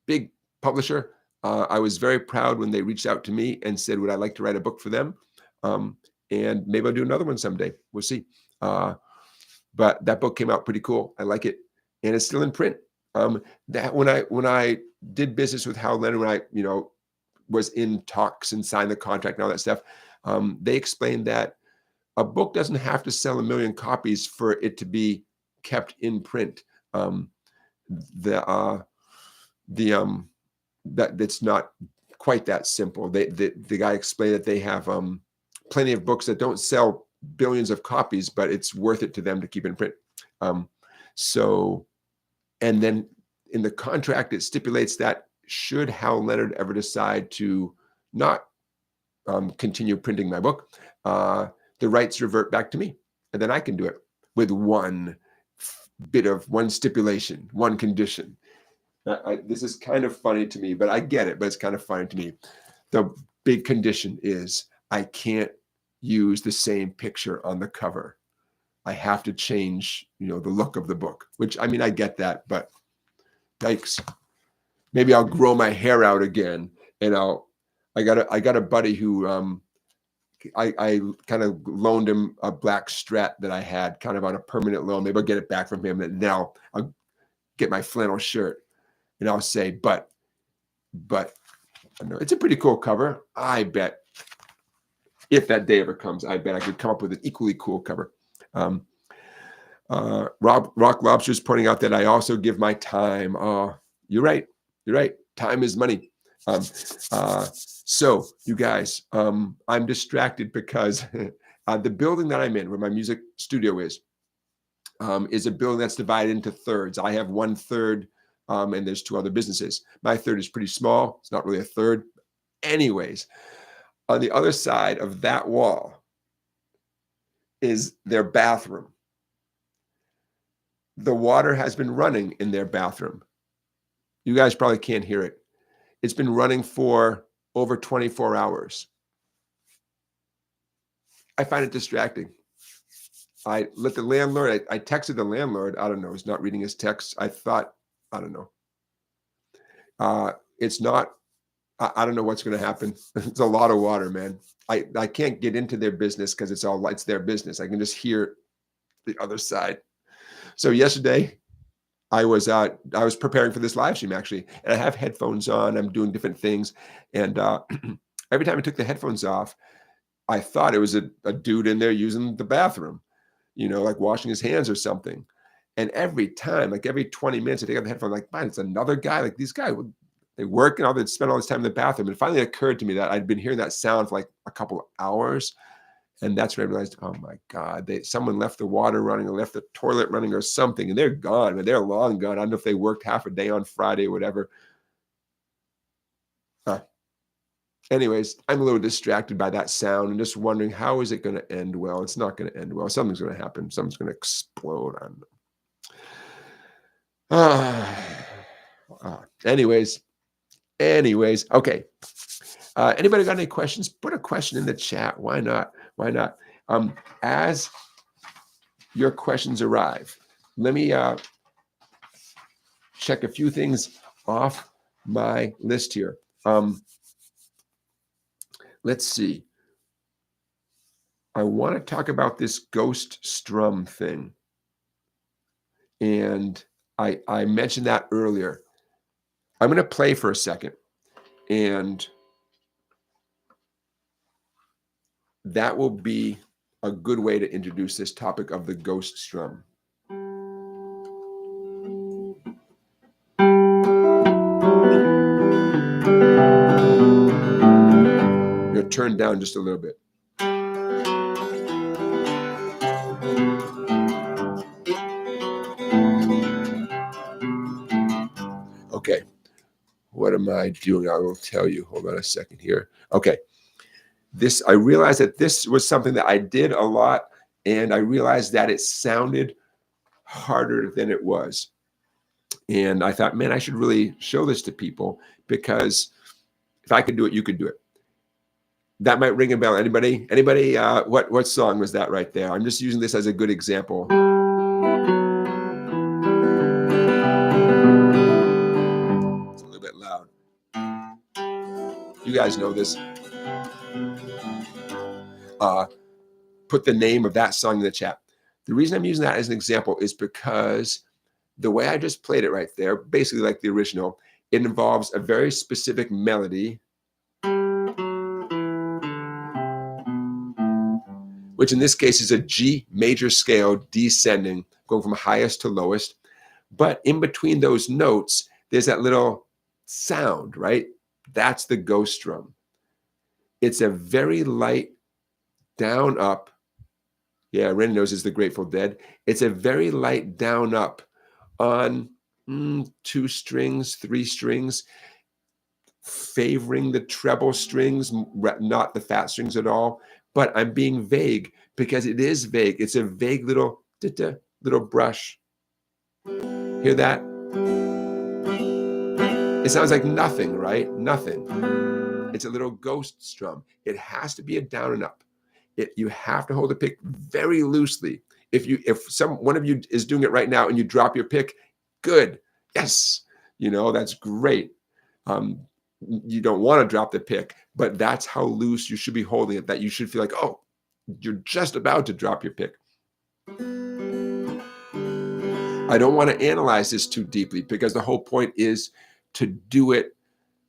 big publisher. I was very proud when they reached out to me and said, would I like to write a book for them? And maybe I'll do another one someday. We'll see. But that book came out pretty cool. I like it. And it's still in print. That when I did business with Hal Leonard, when I, was in talks and signed the contract and all that stuff, they explained that a book doesn't have to sell 1 million copies for it to be kept in print. That's not quite that simple. The guy explained that they have plenty of books that don't sell billions of copies, but it's worth it to them to keep in print. And then in the contract, it stipulates that should Hal Leonard ever decide to not continue printing my book, the rights revert back to me, and then I can do it with one stipulation, one condition. This is kind of funny to me, but I get it, but it's kind of funny to me. The big condition is I can't use the same picture on the cover. I have to change, the look of the book, which, I mean, I get that, but yikes. Maybe I'll grow my hair out again, and I got a buddy who, I kind of loaned him a black Strat that I had kind of on a permanent loan. Maybe I'll get it back from him, and now I'll get my flannel shirt. And I'll say, but it's a pretty cool cover. I bet if that day ever comes, I bet I could come up with an equally cool cover. Rock Lobster's pointing out that I also give my time. You're right. You're right. Time is money. So you guys, I'm distracted because the building that I'm in, where my music studio is a building that's divided into thirds. I have 1/3, and there's 2 other businesses. My third is pretty small. It's not really a third. Anyways, on the other side of that wall is their bathroom. The water has been running in their bathroom. You guys probably can't hear it. It's been running for over 24 hours. I find it distracting. I let the landlord, I texted the landlord. I don't know. He's not reading his texts. I thought, I don't know. It's not, I don't know what's going to happen. It's a lot of water, man. I can't get into their business because it's their business. I can just hear the other side. So yesterday I was preparing for this live stream actually, and I have headphones on. I'm doing different things. And every time I took the headphones off, I thought it was a dude in there using the bathroom, like washing his hands or something. And every time, like every 20 minutes, I take out the headphone, like, man, it's another guy. Like these guys, they work and they'd spend all this time in the bathroom. And finally it occurred to me that I'd been hearing that sound for like a couple of hours. And that's when I realized, oh my God, someone left the water running or left the toilet running or something, and they're gone, but they're long gone. I don't know if they worked half a day on Friday or whatever. Anyways, I'm a little distracted by that sound and just wondering, how is it going to end well? It's not going to end well. Something's going to happen. Something's going to explode. Anyways, okay. Anybody got any questions? Put a question in the chat. Why not? As your questions arrive, let me check a few things off my list here. Let's see. I want to talk about this ghost strum thing. And I mentioned that earlier. I'm going to play for a second. And that will be a good way to introduce this topic of the ghost strum. You're turned down just a little bit. Okay. What am I doing? I will tell you. Hold on a second here. Okay. I realized that this was something that I did a lot, and I realized that it sounded harder than it was. And I thought, man, I should really show this to people, because if I could do it, you could do it. That might ring a bell. Anybody? What song was that right there? I'm just using this as a good example. It's a little bit loud. You guys know this. Put the name of that song in the chat. The reason I'm using that as an example is because the way I just played it right there, basically like the original, it involves a very specific melody, which in this case is a G major scale descending, going from highest to lowest. But in between those notes, there's that little sound, right? That's the ghost strum. It's a very light down up. Yeah, Ren knows is the Grateful Dead. It's a very light down up on 2 strings, 3 strings, favoring the treble strings, not the fat strings at all. But I'm being vague because it is vague. It's a vague little brush. Hear that? It sounds like nothing, right? Nothing. It's a little ghost strum. It has to be a down and up. You have to hold the pick very loosely. If one of you is doing it right now and you drop your pick, good. Yes. That's great. You don't want to drop the pick, but that's how loose you should be holding it, that you should feel like, oh, you're just about to drop your pick. I don't want to analyze this too deeply, because the whole point is to do it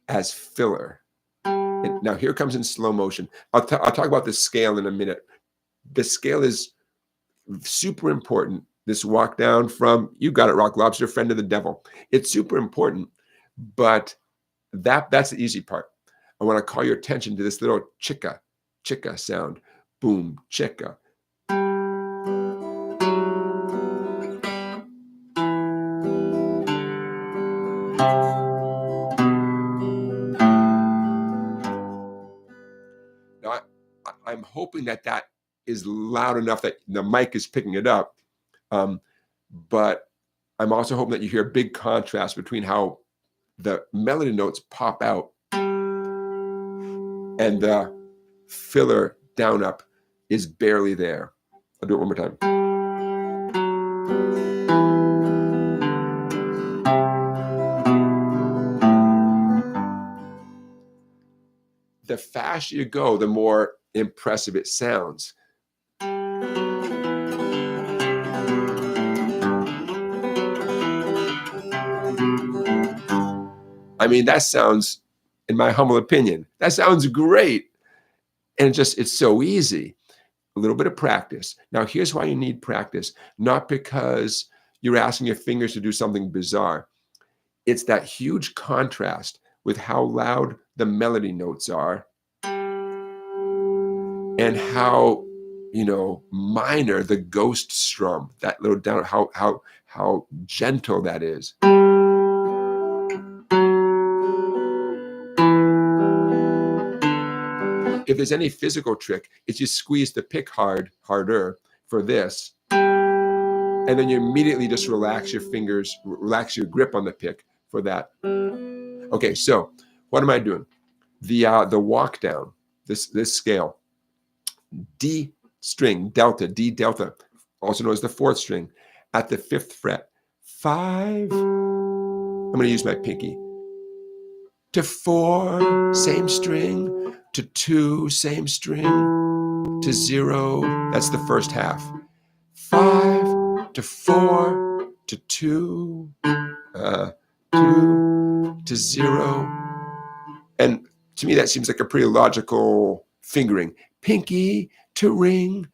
as filler. And now here comes in slow motion. I'll talk about the scale in a minute. The scale is super important this walk down from, you got it, Rock Lobster, Friend of the Devil. It's super important, but that's the easy part. I want to call your attention to this little chicka sound. Boom, chicka. Now, I'm hoping that is loud enough that the mic is picking it up, but I'm also hoping that you hear a big contrast between how the melody notes pop out and the filler down up is barely there. I'll do it one more time. The faster you go, the more impressive it sounds. I mean, that sounds, in my humble opinion, that sounds great. And it's so easy. A little bit of practice. Now, here's why you need practice. Not because you're asking your fingers to do something bizarre. It's that huge contrast with how loud the melody notes are and how, minor the ghost strum, that little down, how gentle that is. If there's any physical trick, it's you squeeze the pick harder for this, and then you immediately just relax your fingers, relax your grip on the pick for that. Okay, so what am I doing? The walk down, this scale, D string, delta, D delta, also known as the fourth string, at the 5th fret. 5, I'm going to use my pinky, to 4, same string, to 2, same string, to 0, that's the first half. 5, to 4, to 2, 2, to 0. And to me, that seems like a pretty logical fingering. Pinky to ring,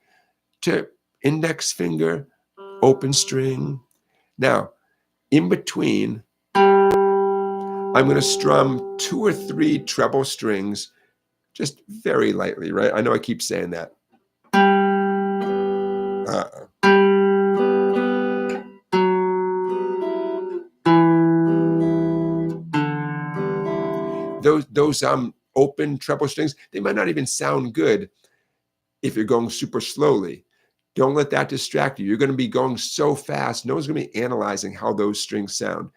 to index finger, open string. Now, in between, I'm going to strum 2 or 3 treble strings, just very lightly, right? I know I keep saying that. Those open treble strings, they might not even sound good if you're going super slowly. Don't let that distract you. You're going to be going so fast, no one's going to be analyzing how those strings sound.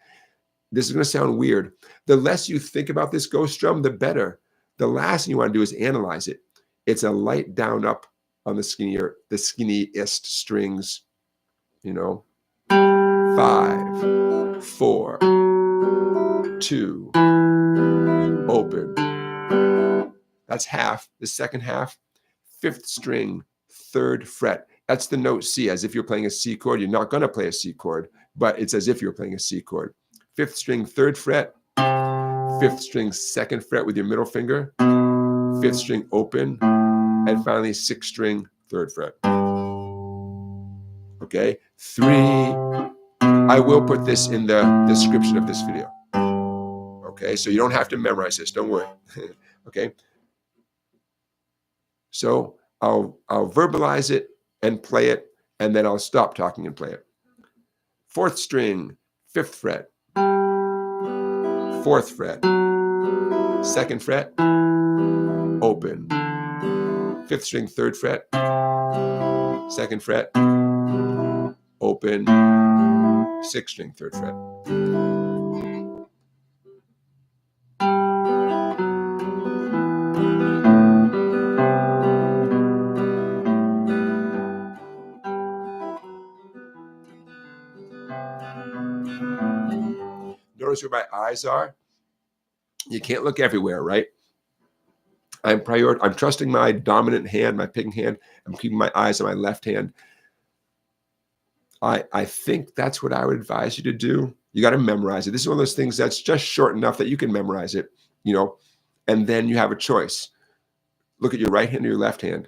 This is going to sound weird. The less you think about this ghost strum, the better. The last thing you want to do is analyze it. It's a light down up on the skinniest strings, 5, 4, 2, open. That's half. The second half, 5th string, 3rd fret. That's the note C, as if you're playing a C chord. You're not going to play a C chord, but it's as if you're playing a C chord. 5th string, 3rd fret, 5th string, 2nd fret with your middle finger, 5th string open, and finally 6th string, 3rd fret. Okay, 3. I will put this in the description of this video. Okay, so you don't have to memorize this. Don't worry. Okay. So I'll verbalize it and play it, and then I'll stop talking and play it. 4th string, 5th fret, 4th fret, 2nd fret, open. 5th string, 3rd fret, 2nd fret, open. 6th string, 3rd fret. Notice where my eyes are. You can't look everywhere, right? I'm trusting my dominant hand, my picking hand. I'm keeping my eyes on my left hand. I think that's what I would advise you to do. You got to memorize it. This is one of those things that's just short enough that you can memorize it, and then you have a choice. Look at your right hand or your left hand.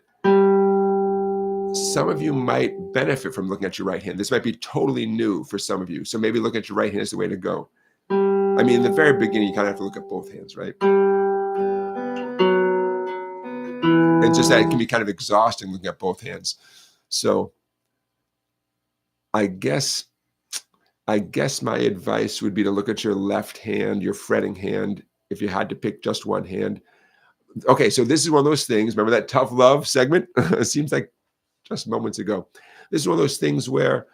some of you might benefit from looking at your right hand. This might be totally new for some of you. So maybe looking at your right hand is the way to go. I mean, in the very beginning, you kind of have to look at both hands, right? It's just that it can be kind of exhausting looking at both hands. So I guess my advice would be to look at your left hand, your fretting hand, if you had to pick just one hand. Okay, so this is one of those things. Remember that tough love segment? It seems like just moments ago. This is one of those things where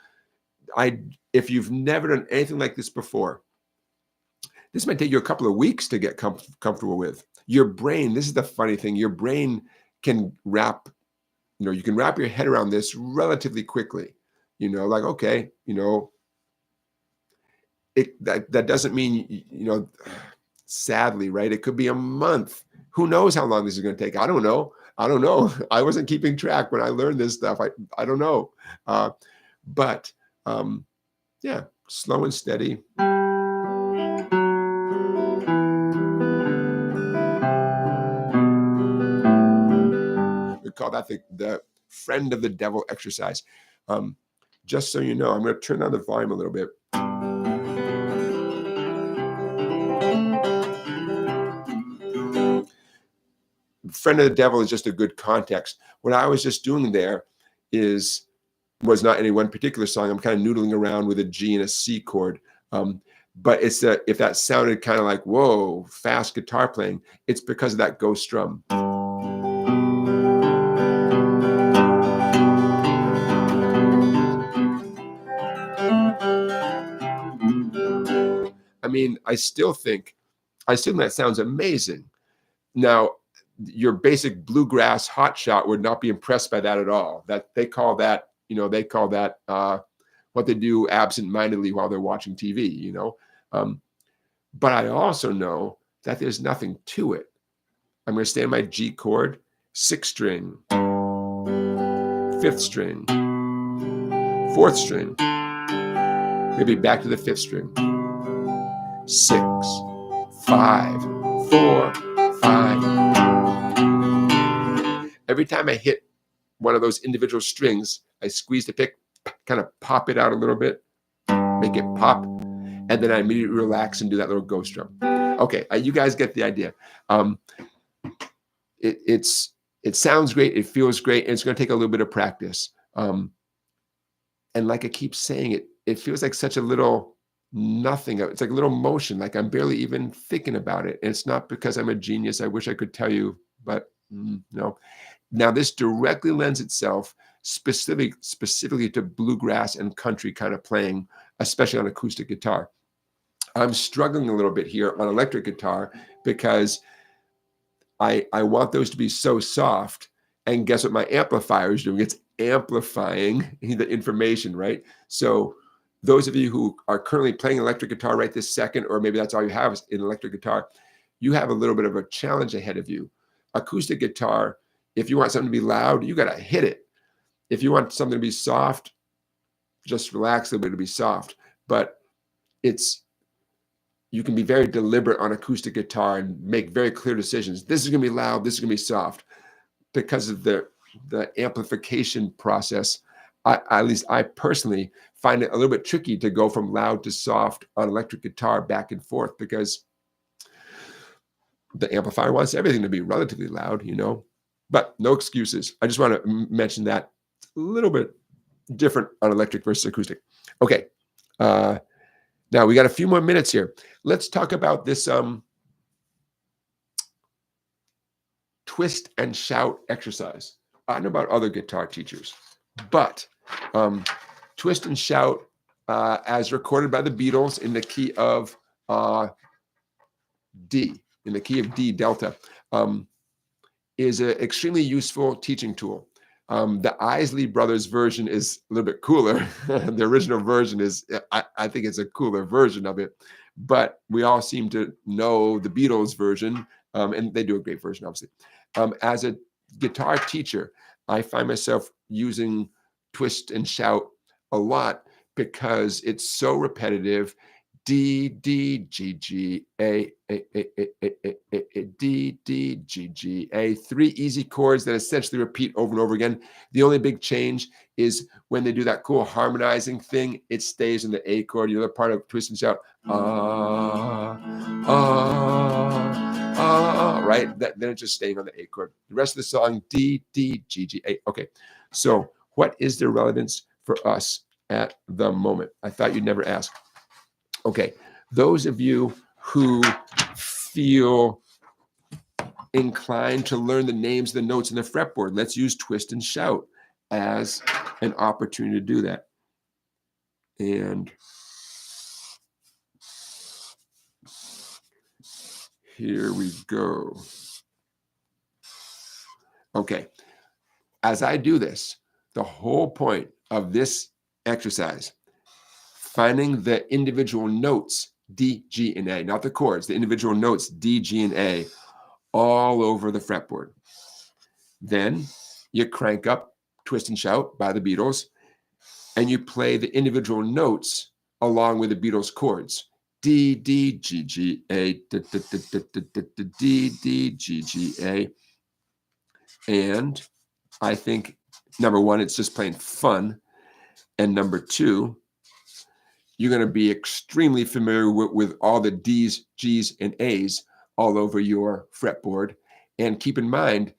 if you've never done anything like this before, this might take you a couple of weeks to get comfortable with. Your brain, this is the funny thing, your brain can wrap, you can wrap your head around this relatively quickly. Like, okay, that doesn't mean, sadly, right? It could be a month. Who knows how long this is going to take? I don't know. I wasn't keeping track when I learned this stuff. I don't know. But yeah, slow and steady. We call that the friend of the devil exercise. Just so you know, I'm going to turn down the volume a little bit. Friend of the devil is just a good context. What I was just doing there was not any one particular song. I'm kind of noodling around with a G and a C chord. But it's if that sounded kind of like, whoa, fast guitar playing, it's because of that ghost strum. I mean, I still think that sounds amazing. Now, your basic bluegrass hotshot would not be impressed by that at all. They call that what they do absent-mindedly while they're watching TV, But I also know that there's nothing to it. I'm going to stay on my G chord, 6th string, 5th string, 4th string, maybe back to the 5th string, 6, 5, 4, 5. Every time I hit one of those individual strings, I squeeze the pick, kind of pop it out a little bit, make it pop, and then I immediately relax and do that little ghost drum. Okay, you guys get the idea. It sounds great, it feels great, and it's going to take a little bit of practice. And like I keep saying, it feels like such a little nothing. It's like a little motion, like I'm barely even thinking about it. And it's not because I'm a genius. I wish I could tell you, but no. Now, this directly lends itself specifically to bluegrass and country kind of playing, especially on acoustic guitar. I'm struggling a little bit here on electric guitar because I want those to be so soft. And guess what my amplifier is doing? It's amplifying the information, right? So those of you who are currently playing electric guitar right this second, or maybe that's all you have is in electric guitar, you have a little bit of a challenge ahead of you. Acoustic guitar, if you want something to be loud, you got to hit it. If you want something to be soft, just relax a little bit to be soft. But you can be very deliberate on acoustic guitar and make very clear decisions. This is going to be loud. This is going to be soft. Because of the amplification process, at least I personally find it a little bit tricky to go from loud to soft on electric guitar back and forth because the amplifier wants everything to be relatively loud, but no excuses. I just want to mention that it's a little bit different on electric versus acoustic. Okay. Now we got a few more minutes here. Let's talk about this twist and shout exercise. I don't know about other guitar teachers, but twist and shout as recorded by the Beatles in the key of D, in the key of D delta, is an extremely useful teaching tool. The Isley Brothers version is a little bit cooler. The original version is, I think it's a cooler version of it, but we all seem to know the Beatles version, and they do a great version, obviously. As a guitar teacher, I find myself using twist and shout a lot because it's so repetitive. D, D, G, G, A, D, D, G, G, A. 3 easy chords that essentially repeat over and over again. The only big change is when they do that cool harmonizing thing, it stays in the A chord. The other part of twist and shout, right? Then it's just staying on the A chord. The rest of the song, D, D, G, G, A. Okay, so what is the relevance for us at the moment? I thought you'd never ask. Okay, those of you who feel inclined to learn the names of the notes in the fretboard, let's use twist and shout as an opportunity to do that. And here we go. Okay, as I do this, the whole point of this exercise, finding the individual notes, D, G, and A, not the chords, the individual notes, D, G, and A, all over the fretboard. Then you crank up Twist and Shout by the Beatles, and you play the individual notes along with the Beatles chords. D, D, G, G, A, D, D, D, D, D, D, D, D, D, G, G, A. And I think, number one, it's just plain fun. And number two, you're going to be extremely familiar with all the D's, G's, and A's all over your fretboard. And keep in mind,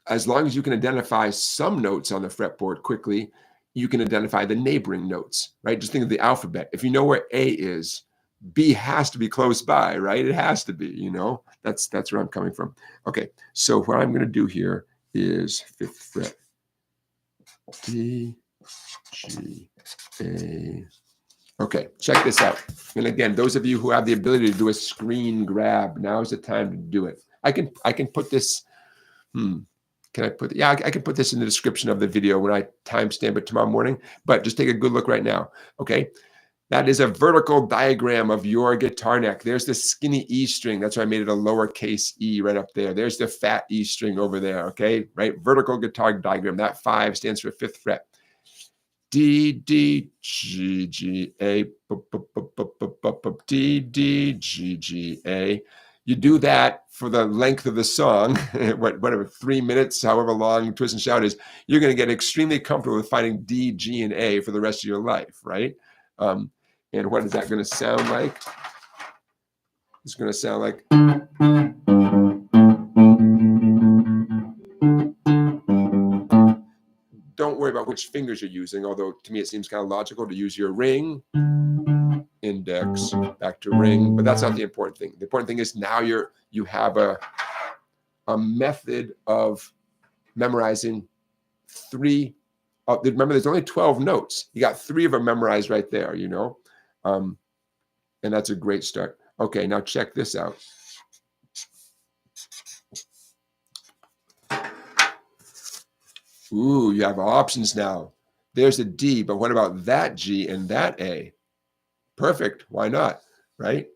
as long as you can identify some notes on the fretboard quickly, you can identify the neighboring notes, right? Just think of the alphabet. If you know where A is, B has to be close by, right? It has to be, you know, that's where I'm coming from. Okay, so what I'm going to do here is 5th fret, D, G, A. Okay, check this out. And again, those of you who have the ability to do a screen grab, now is the time to do it. I can put this, can I put, yeah, I can put this in the description of the video when I timestamp it tomorrow morning, but just take a good look right now, okay? That is a vertical diagram of your guitar neck. There's the skinny E string. That's why I made it a lowercase e right up there. There's the fat E string over there, okay? Right, vertical guitar diagram. That 5 stands for 5th fret. D, D, G, G, A, D, D, G, G, A. You do that for the length of the song, whatever, 3 minutes, however long Twist and Shout is, you're going to get extremely comfortable with finding D, G, and A for the rest of your life, right? And what is that going to sound like? It's going to sound like... Don't worry about which fingers you're using, although to me it seems kind of logical to use your ring, index, back to ring, but that's not the important thing. The important thing is now you have a method of memorizing 3. Remember, there's only 12 notes. You got 3 of them memorized right there, you know, and that's a great start. Okay, now check this out. Ooh, you have options now. There's a D, but what about that G and that A? Perfect. Why not? Right?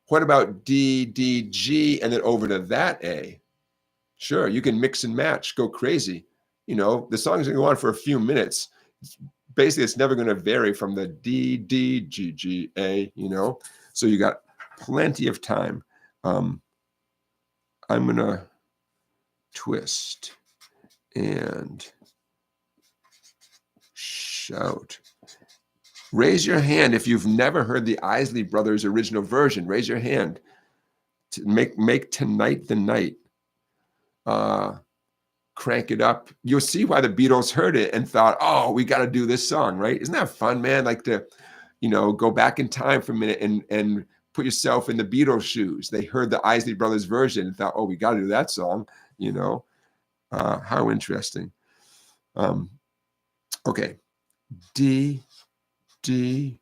What about D, D, G, and then over to that A? Sure, you can mix and match, go crazy. You know, the song's gonna go on for a few minutes. Basically, it's never gonna vary from the D, D, G, G, A, you know? So you got plenty of time. I'm gonna twist and shout. Raise your hand if you've never heard the Isley Brothers original version. Raise your hand. To make tonight the night. Crank it up. You'll see why the Beatles heard it and thought, oh, we got to do this song, right? Isn't that fun, man? Like to, you know, go back in time for a minute and put yourself in the Beatles' shoes. They heard the Isley Brothers version and thought, oh, we got to do that song, you know? How interesting. Okay. D, D,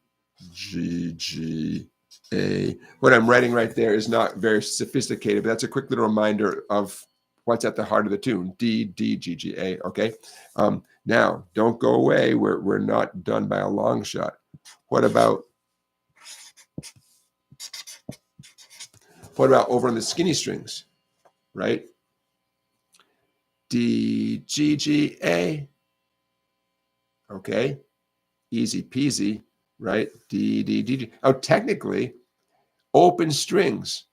G, G, A. What I'm writing right there is not very sophisticated, but that's a quick little reminder of what's at the heart of the tune. D, D, G, G, A, okay? Now, don't go away. We're not done by a long shot. What about over on the skinny strings, right? D, G, G, A. Okay, easy peasy. right? D, D, D, G. Oh, technically, open strings.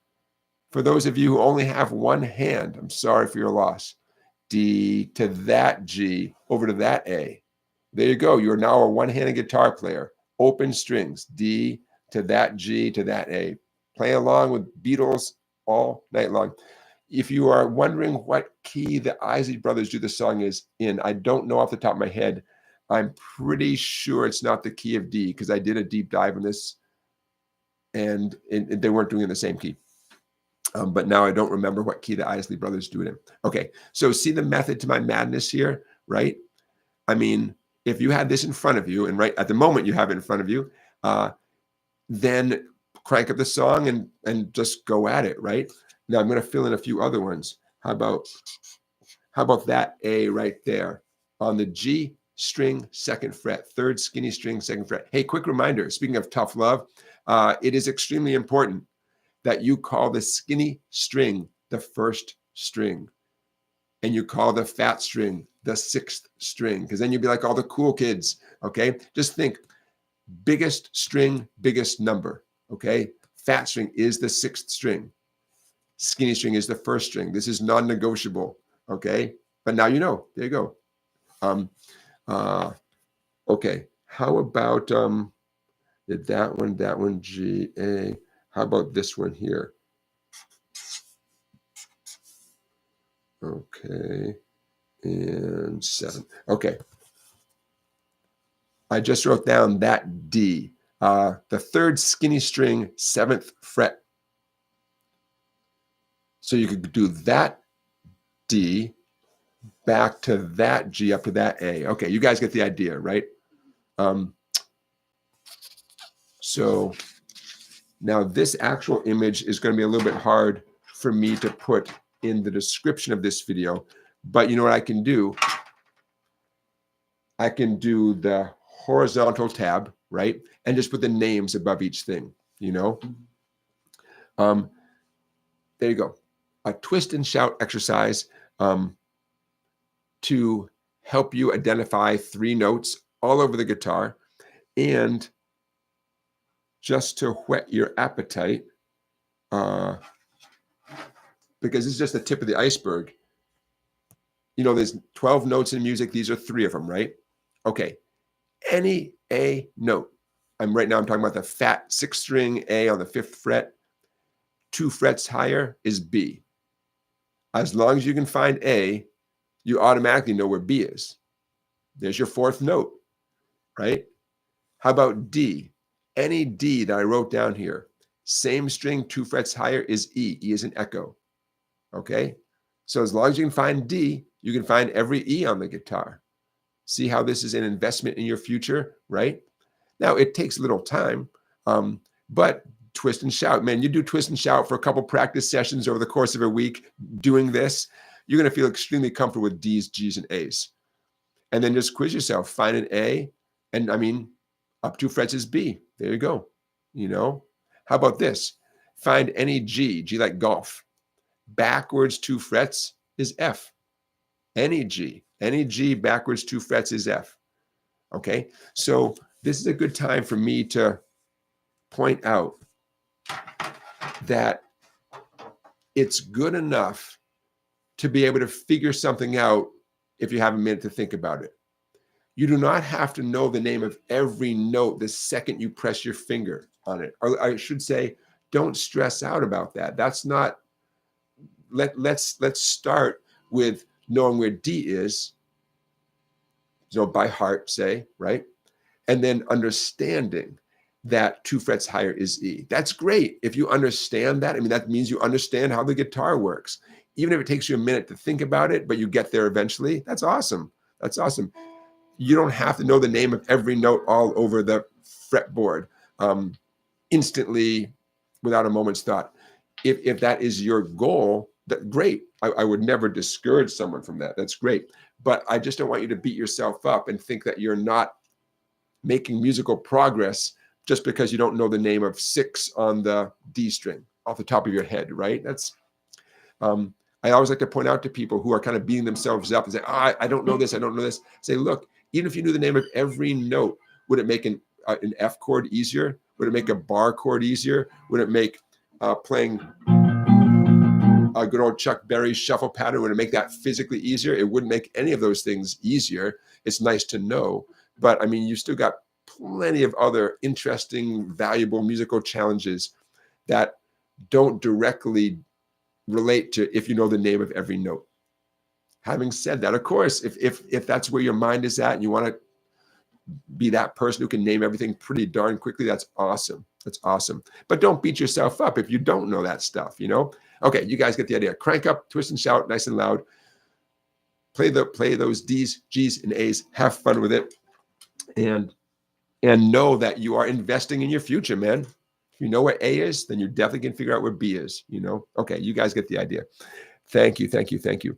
For those of you who only have one hand, I'm sorry for your loss. D to that G, over to that A. There you go. You're now a one-handed guitar player. Open strings. D to that G to that A. Play along with Beatles all night long. If you are wondering what key the Isley Brothers do the song is in, I don't know off the top of my head. I'm pretty sure it's not the key of D, because I did a deep dive on this, and they weren't doing it in the same key. But now I don't remember what key the Isley Brothers do it in. Okay, so see the method to my madness here, right? I mean, if you had this in front of you, and right at the moment you have it in front of you, then crank up the song and just go at it, right? Now I'm going to fill in a few other ones. How about that A right there on the G string, 2nd fret, 3rd skinny string, 2nd fret. Hey, quick reminder, speaking of tough love, it is extremely important that you call the skinny string the 1st string, and you call the fat string the 6th string, because then you'll be like all the cool kids, okay? Just think, biggest string, biggest number, okay? Fat string is the 6th string. Skinny string is the 1st string. This is non-negotiable, okay? But now you know. There you go. Okay. How about that one, G, A. How about this one here? Okay. And 7. Okay. I just wrote down that D. The 3rd skinny string, 7th fret. So you could do that D back to that G up to that A. Okay, you guys get the idea, right? So now this actual image is going to be a little bit hard for me to put in the description of this video, but you know what I can do? I can do the horizontal tab, right? And just put the names above each thing, you know? There you go. A twist and shout exercise to help you identify 3 notes all over the guitar, and just to whet your appetite, because it's just the tip of the iceberg. You know, there's 12 notes in music. These are 3 of them, right? Okay. Any A note. Right now I'm talking about the fat 6th string A on the 5th fret. 2 frets higher is B. As long as you can find A, you automatically know where B is. There's your 4th note, right? How about D? Any D that I wrote down here, same string, 2 frets higher is E. E is an echo, okay? So as long as you can find D, you can find every E on the guitar. See how this is an investment in your future, right? Now, it takes a little time, but twist and shout. Man, you do twist and shout for a couple practice sessions over the course of a week doing this, you're going to feel extremely comfortable with D's, G's, and A's. And then just quiz yourself. Find an A, and I mean, up 2 frets is B. There you go. You know? How about this? Find any G, G like golf. Backwards 2 frets is F. Any G backwards 2 frets is F. Okay? So this is a good time for me to point out that it's good enough to be able to figure something out if you have a minute to think about it. You do not have to know the name of every note the second you press your finger on it. Or I should say, don't stress out about that. That's not, let's start with knowing where D is, by heart, say, right? And then understanding that 2 frets higher is E. That's great. If you understand that, I mean, that means you understand how the guitar works. Even if it takes you a minute to think about it, but you get there eventually, that's awesome. That's awesome. You don't have to know the name of every note all over the fretboard instantly without a moment's thought. If that is your goal, great. I would never discourage someone from that. That's great. But I just don't want you to beat yourself up and think that you're not making musical progress just because you don't know the name of 6 on the D string off the top of your head, right? That's I always like to point out to people who are kind of beating themselves up and say, I don't know this, I don't know this. Say, look, even if you knew the name of every note, would it make an F chord easier? Would it make a bar chord easier? Would it make playing a good old Chuck Berry shuffle pattern, would it make that physically easier? It wouldn't make any of those things easier. It's nice to know, but I mean, you still got plenty of other interesting, valuable musical challenges that don't directly relate to if you know the name of every note. Having said that, of course, if that's where your mind is at and you want to be that person who can name everything pretty darn quickly, that's awesome. That's awesome. But don't beat yourself up if you don't know that stuff, you know? Okay, you guys get the idea. Crank up, twist and shout, nice and loud. Play those D's, G's, and A's. Have fun with it. And know that you are investing in your future, man. If you know where A is, then you definitely can figure out where B is, you know? Okay, you guys get the idea. Thank you, thank you, thank you.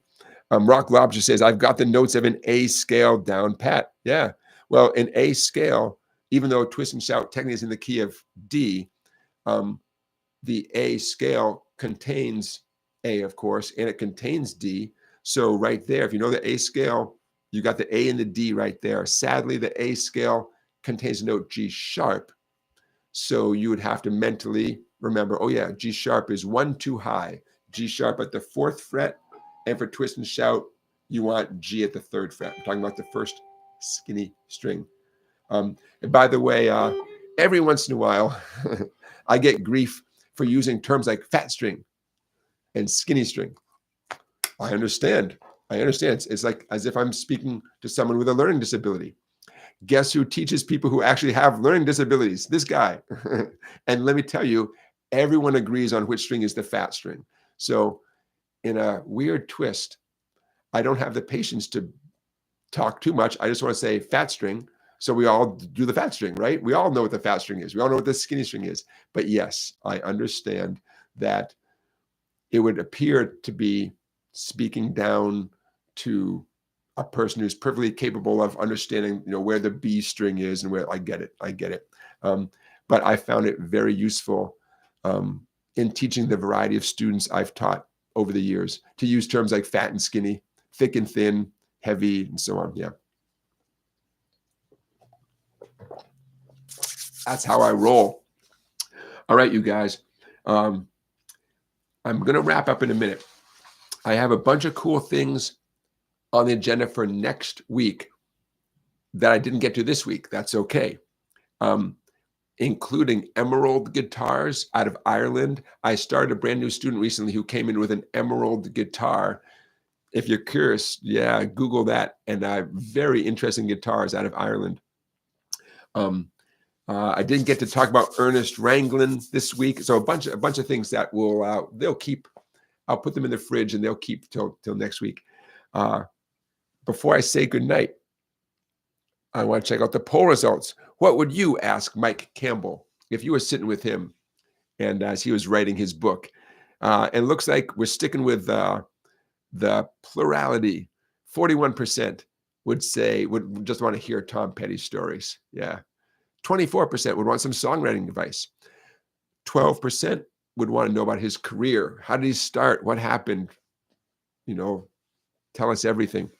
Rock Lobster says, I've got the notes of an A scale down pat. Yeah. Well, an A scale, even though twist and shout technically is in the key of D, the A scale contains A, of course, and it contains D. So right there, if you know the A scale, you got the A and the D right there. Sadly, the A scale contains the note G sharp. So you would have to mentally remember, oh yeah, G sharp is 1 too high. G sharp at the 4th fret. And for twist and shout, you want G at the 3rd fret. I'm talking about the first skinny string. And by the way, every once in a while, I get grief for using terms like fat string and skinny string. I understand. It's like as if I'm speaking to someone with a learning disability. Guess who teaches people who actually have learning disabilities? This guy. And let me tell you, everyone agrees on which string is the fat string. So in a weird twist, I don't have the patience to talk too much. I just want to say fat string. So we all do the fat string, right? We all know what the fat string is. We all know what the skinny string is. But yes, I understand that it would appear to be speaking down to a person who's perfectly capable of understanding, you know, where the B string is and where I get it. But I found it very useful in teaching the variety of students I've taught over the years to use terms like fat and skinny, thick and thin, heavy, and so on. Yeah. That's how I roll. All right, you guys. I'm going to wrap up in a minute. I have a bunch of cool things on the agenda for next week that I didn't get to this week. That's okay. Including emerald guitars out of Ireland. I started a brand new student recently who came in with an emerald guitar. If you're curious, yeah, Google that. And very interesting guitars out of Ireland. I didn't get to talk about Ernest Ranglin this week, so a bunch of things that will they'll keep. I'll put them in the fridge and they'll keep till next week. Before I say goodnight, I want to check out the poll results. What would you ask Mike Campbell if you were sitting with him and as he was writing his book? And it looks like we're sticking with the plurality. 41% would just want to hear Tom Petty's stories. Yeah. 24% would want some songwriting advice. 12% would want to know about his career. How did he start? What happened? You know, tell us everything.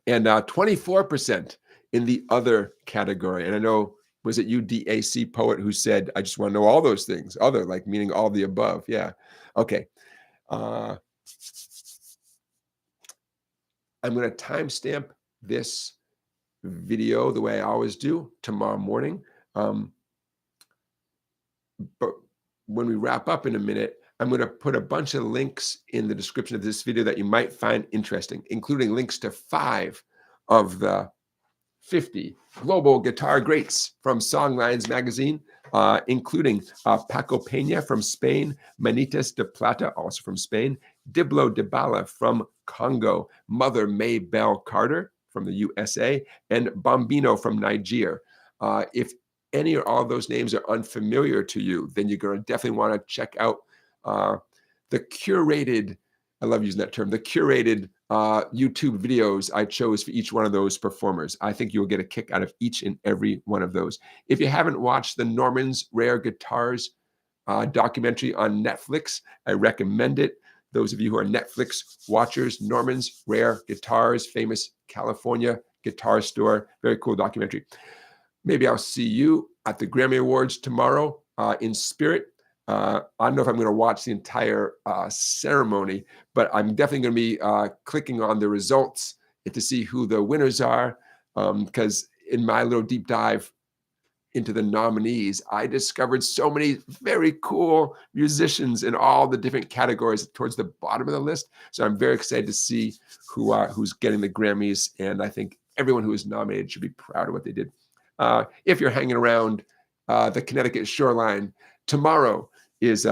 And 24% in the other category. And I know, was it you, DAC Poet, who said, I just want to know all those things. Other, like meaning all the above. Yeah. Okay. I'm going to timestamp this video the way I always do tomorrow morning. But when we wrap up in a minute, I'm going to put a bunch of links in the description of this video that you might find interesting, including links to 5 of the 50 global guitar greats from Songlines magazine, including Paco Peña from Spain, Manitas de Plata, also from Spain, Diblo de Bala from Congo, Mother May Bell Carter from the USA, and Bombino from Nigeria. If any or all of those names are unfamiliar to you, then you're going to definitely want to check out the curated, I love using that term, the curated YouTube videos I chose for each one of those performers. I think you'll get a kick out of each and every one of those. If you haven't watched the Norman's Rare Guitars documentary on Netflix, I recommend it. Those of you who are Netflix watchers, Norman's Rare Guitars, famous California guitar store, very cool documentary. maybe I'll see you at the Grammy Awards tomorrow in spirit. I don't know if I'm going to watch the entire ceremony, but I'm definitely going to be clicking on the results to see who the winners are. Because in my little deep dive into the nominees, I discovered so many very cool musicians in all the different categories towards the bottom of the list. So I'm very excited to see who's getting the Grammys, and I think everyone who is nominated should be proud of what they did. If you're hanging around the Connecticut shoreline, tomorrow is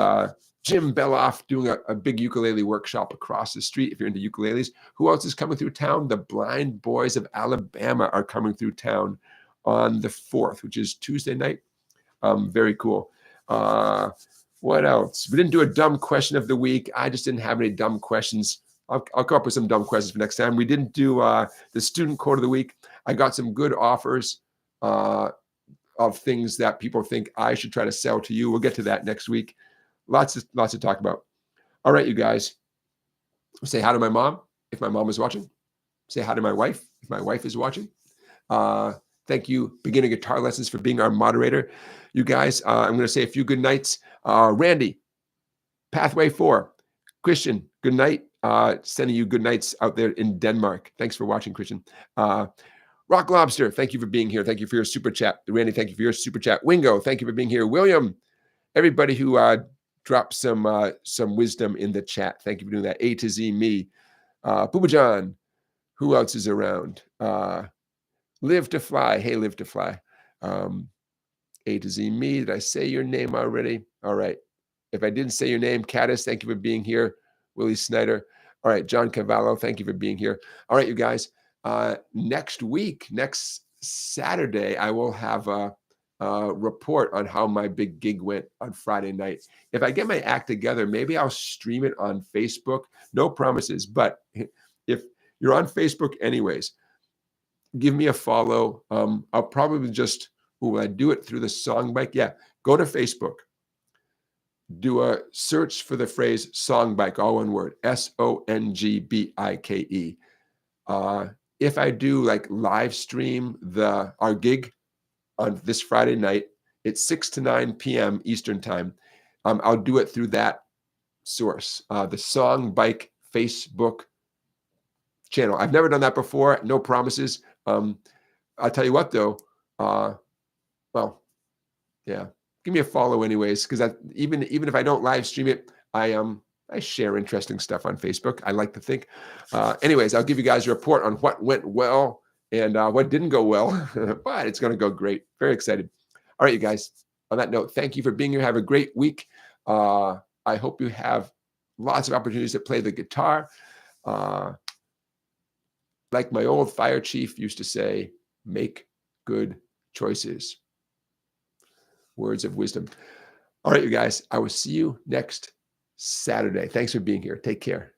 Jim Beloff doing a big ukulele workshop across the street. If you're into ukuleles, who else is coming through town? The Blind Boys of Alabama are coming through town on the 4th, which is Tuesday night. Very cool. What else? We didn't do a dumb question of the week. I just didn't have any dumb questions. I'll come up with some dumb questions for next time. We didn't do the student quote of the week. I got some good offers of things that people think I should try to sell to you. We'll get to that next week. Lots to talk about. All right, you guys. Say hi to my mom if my mom is watching. Say hi to my wife if my wife is watching. Thank you, Beginner Guitar Lessons, for being our moderator. You guys, I'm going to say a few good nights. Randy, Pathway 4. Christian, good night. Sending you good nights out there in Denmark. Thanks for watching, Christian. Rock Lobster, thank you for being here. Thank you for your super chat. Randy, thank you for your super chat. Wingo, thank you for being here. William, everybody who dropped some wisdom in the chat, thank you for doing that. A to Z me. Booba John, who else is around? Live to Fly. Hey, Live to Fly. A to Z me. Did I say your name already? All right. If I didn't say your name, Caddis, thank you for being here. Willie Snyder. All right. John Cavallo, thank you for being here. All right, you guys. Next week, next Saturday, I will have a report on how my big gig went on Friday night. If I get my act together, maybe I'll stream it on Facebook. No promises, but if you're on Facebook anyways, give me a follow. I'll probably just, will I do it through the SongBike? Yeah, go to Facebook. Do a search for the phrase SongBike, all one word, SONGBIKE. If I do like live stream our gig on this Friday night, it's 6 to 9 p.m. Eastern time. I'll do it through that source, the SongBike Facebook channel. I've never done that before. No promises. I'll tell you what though. Well, yeah. Give me a follow anyways, because even if I don't live stream it, I share interesting stuff on Facebook. I like to think. Anyways, I'll give you guys a report on what went well and what didn't go well, but it's going to go great. Very excited. All right, you guys. On that note, thank you for being here. Have a great week. I hope you have lots of opportunities to play the guitar. Like my old fire chief used to say, make good choices. Words of wisdom. All right, you guys. I will see you next Saturday. Thanks for being here. Take care.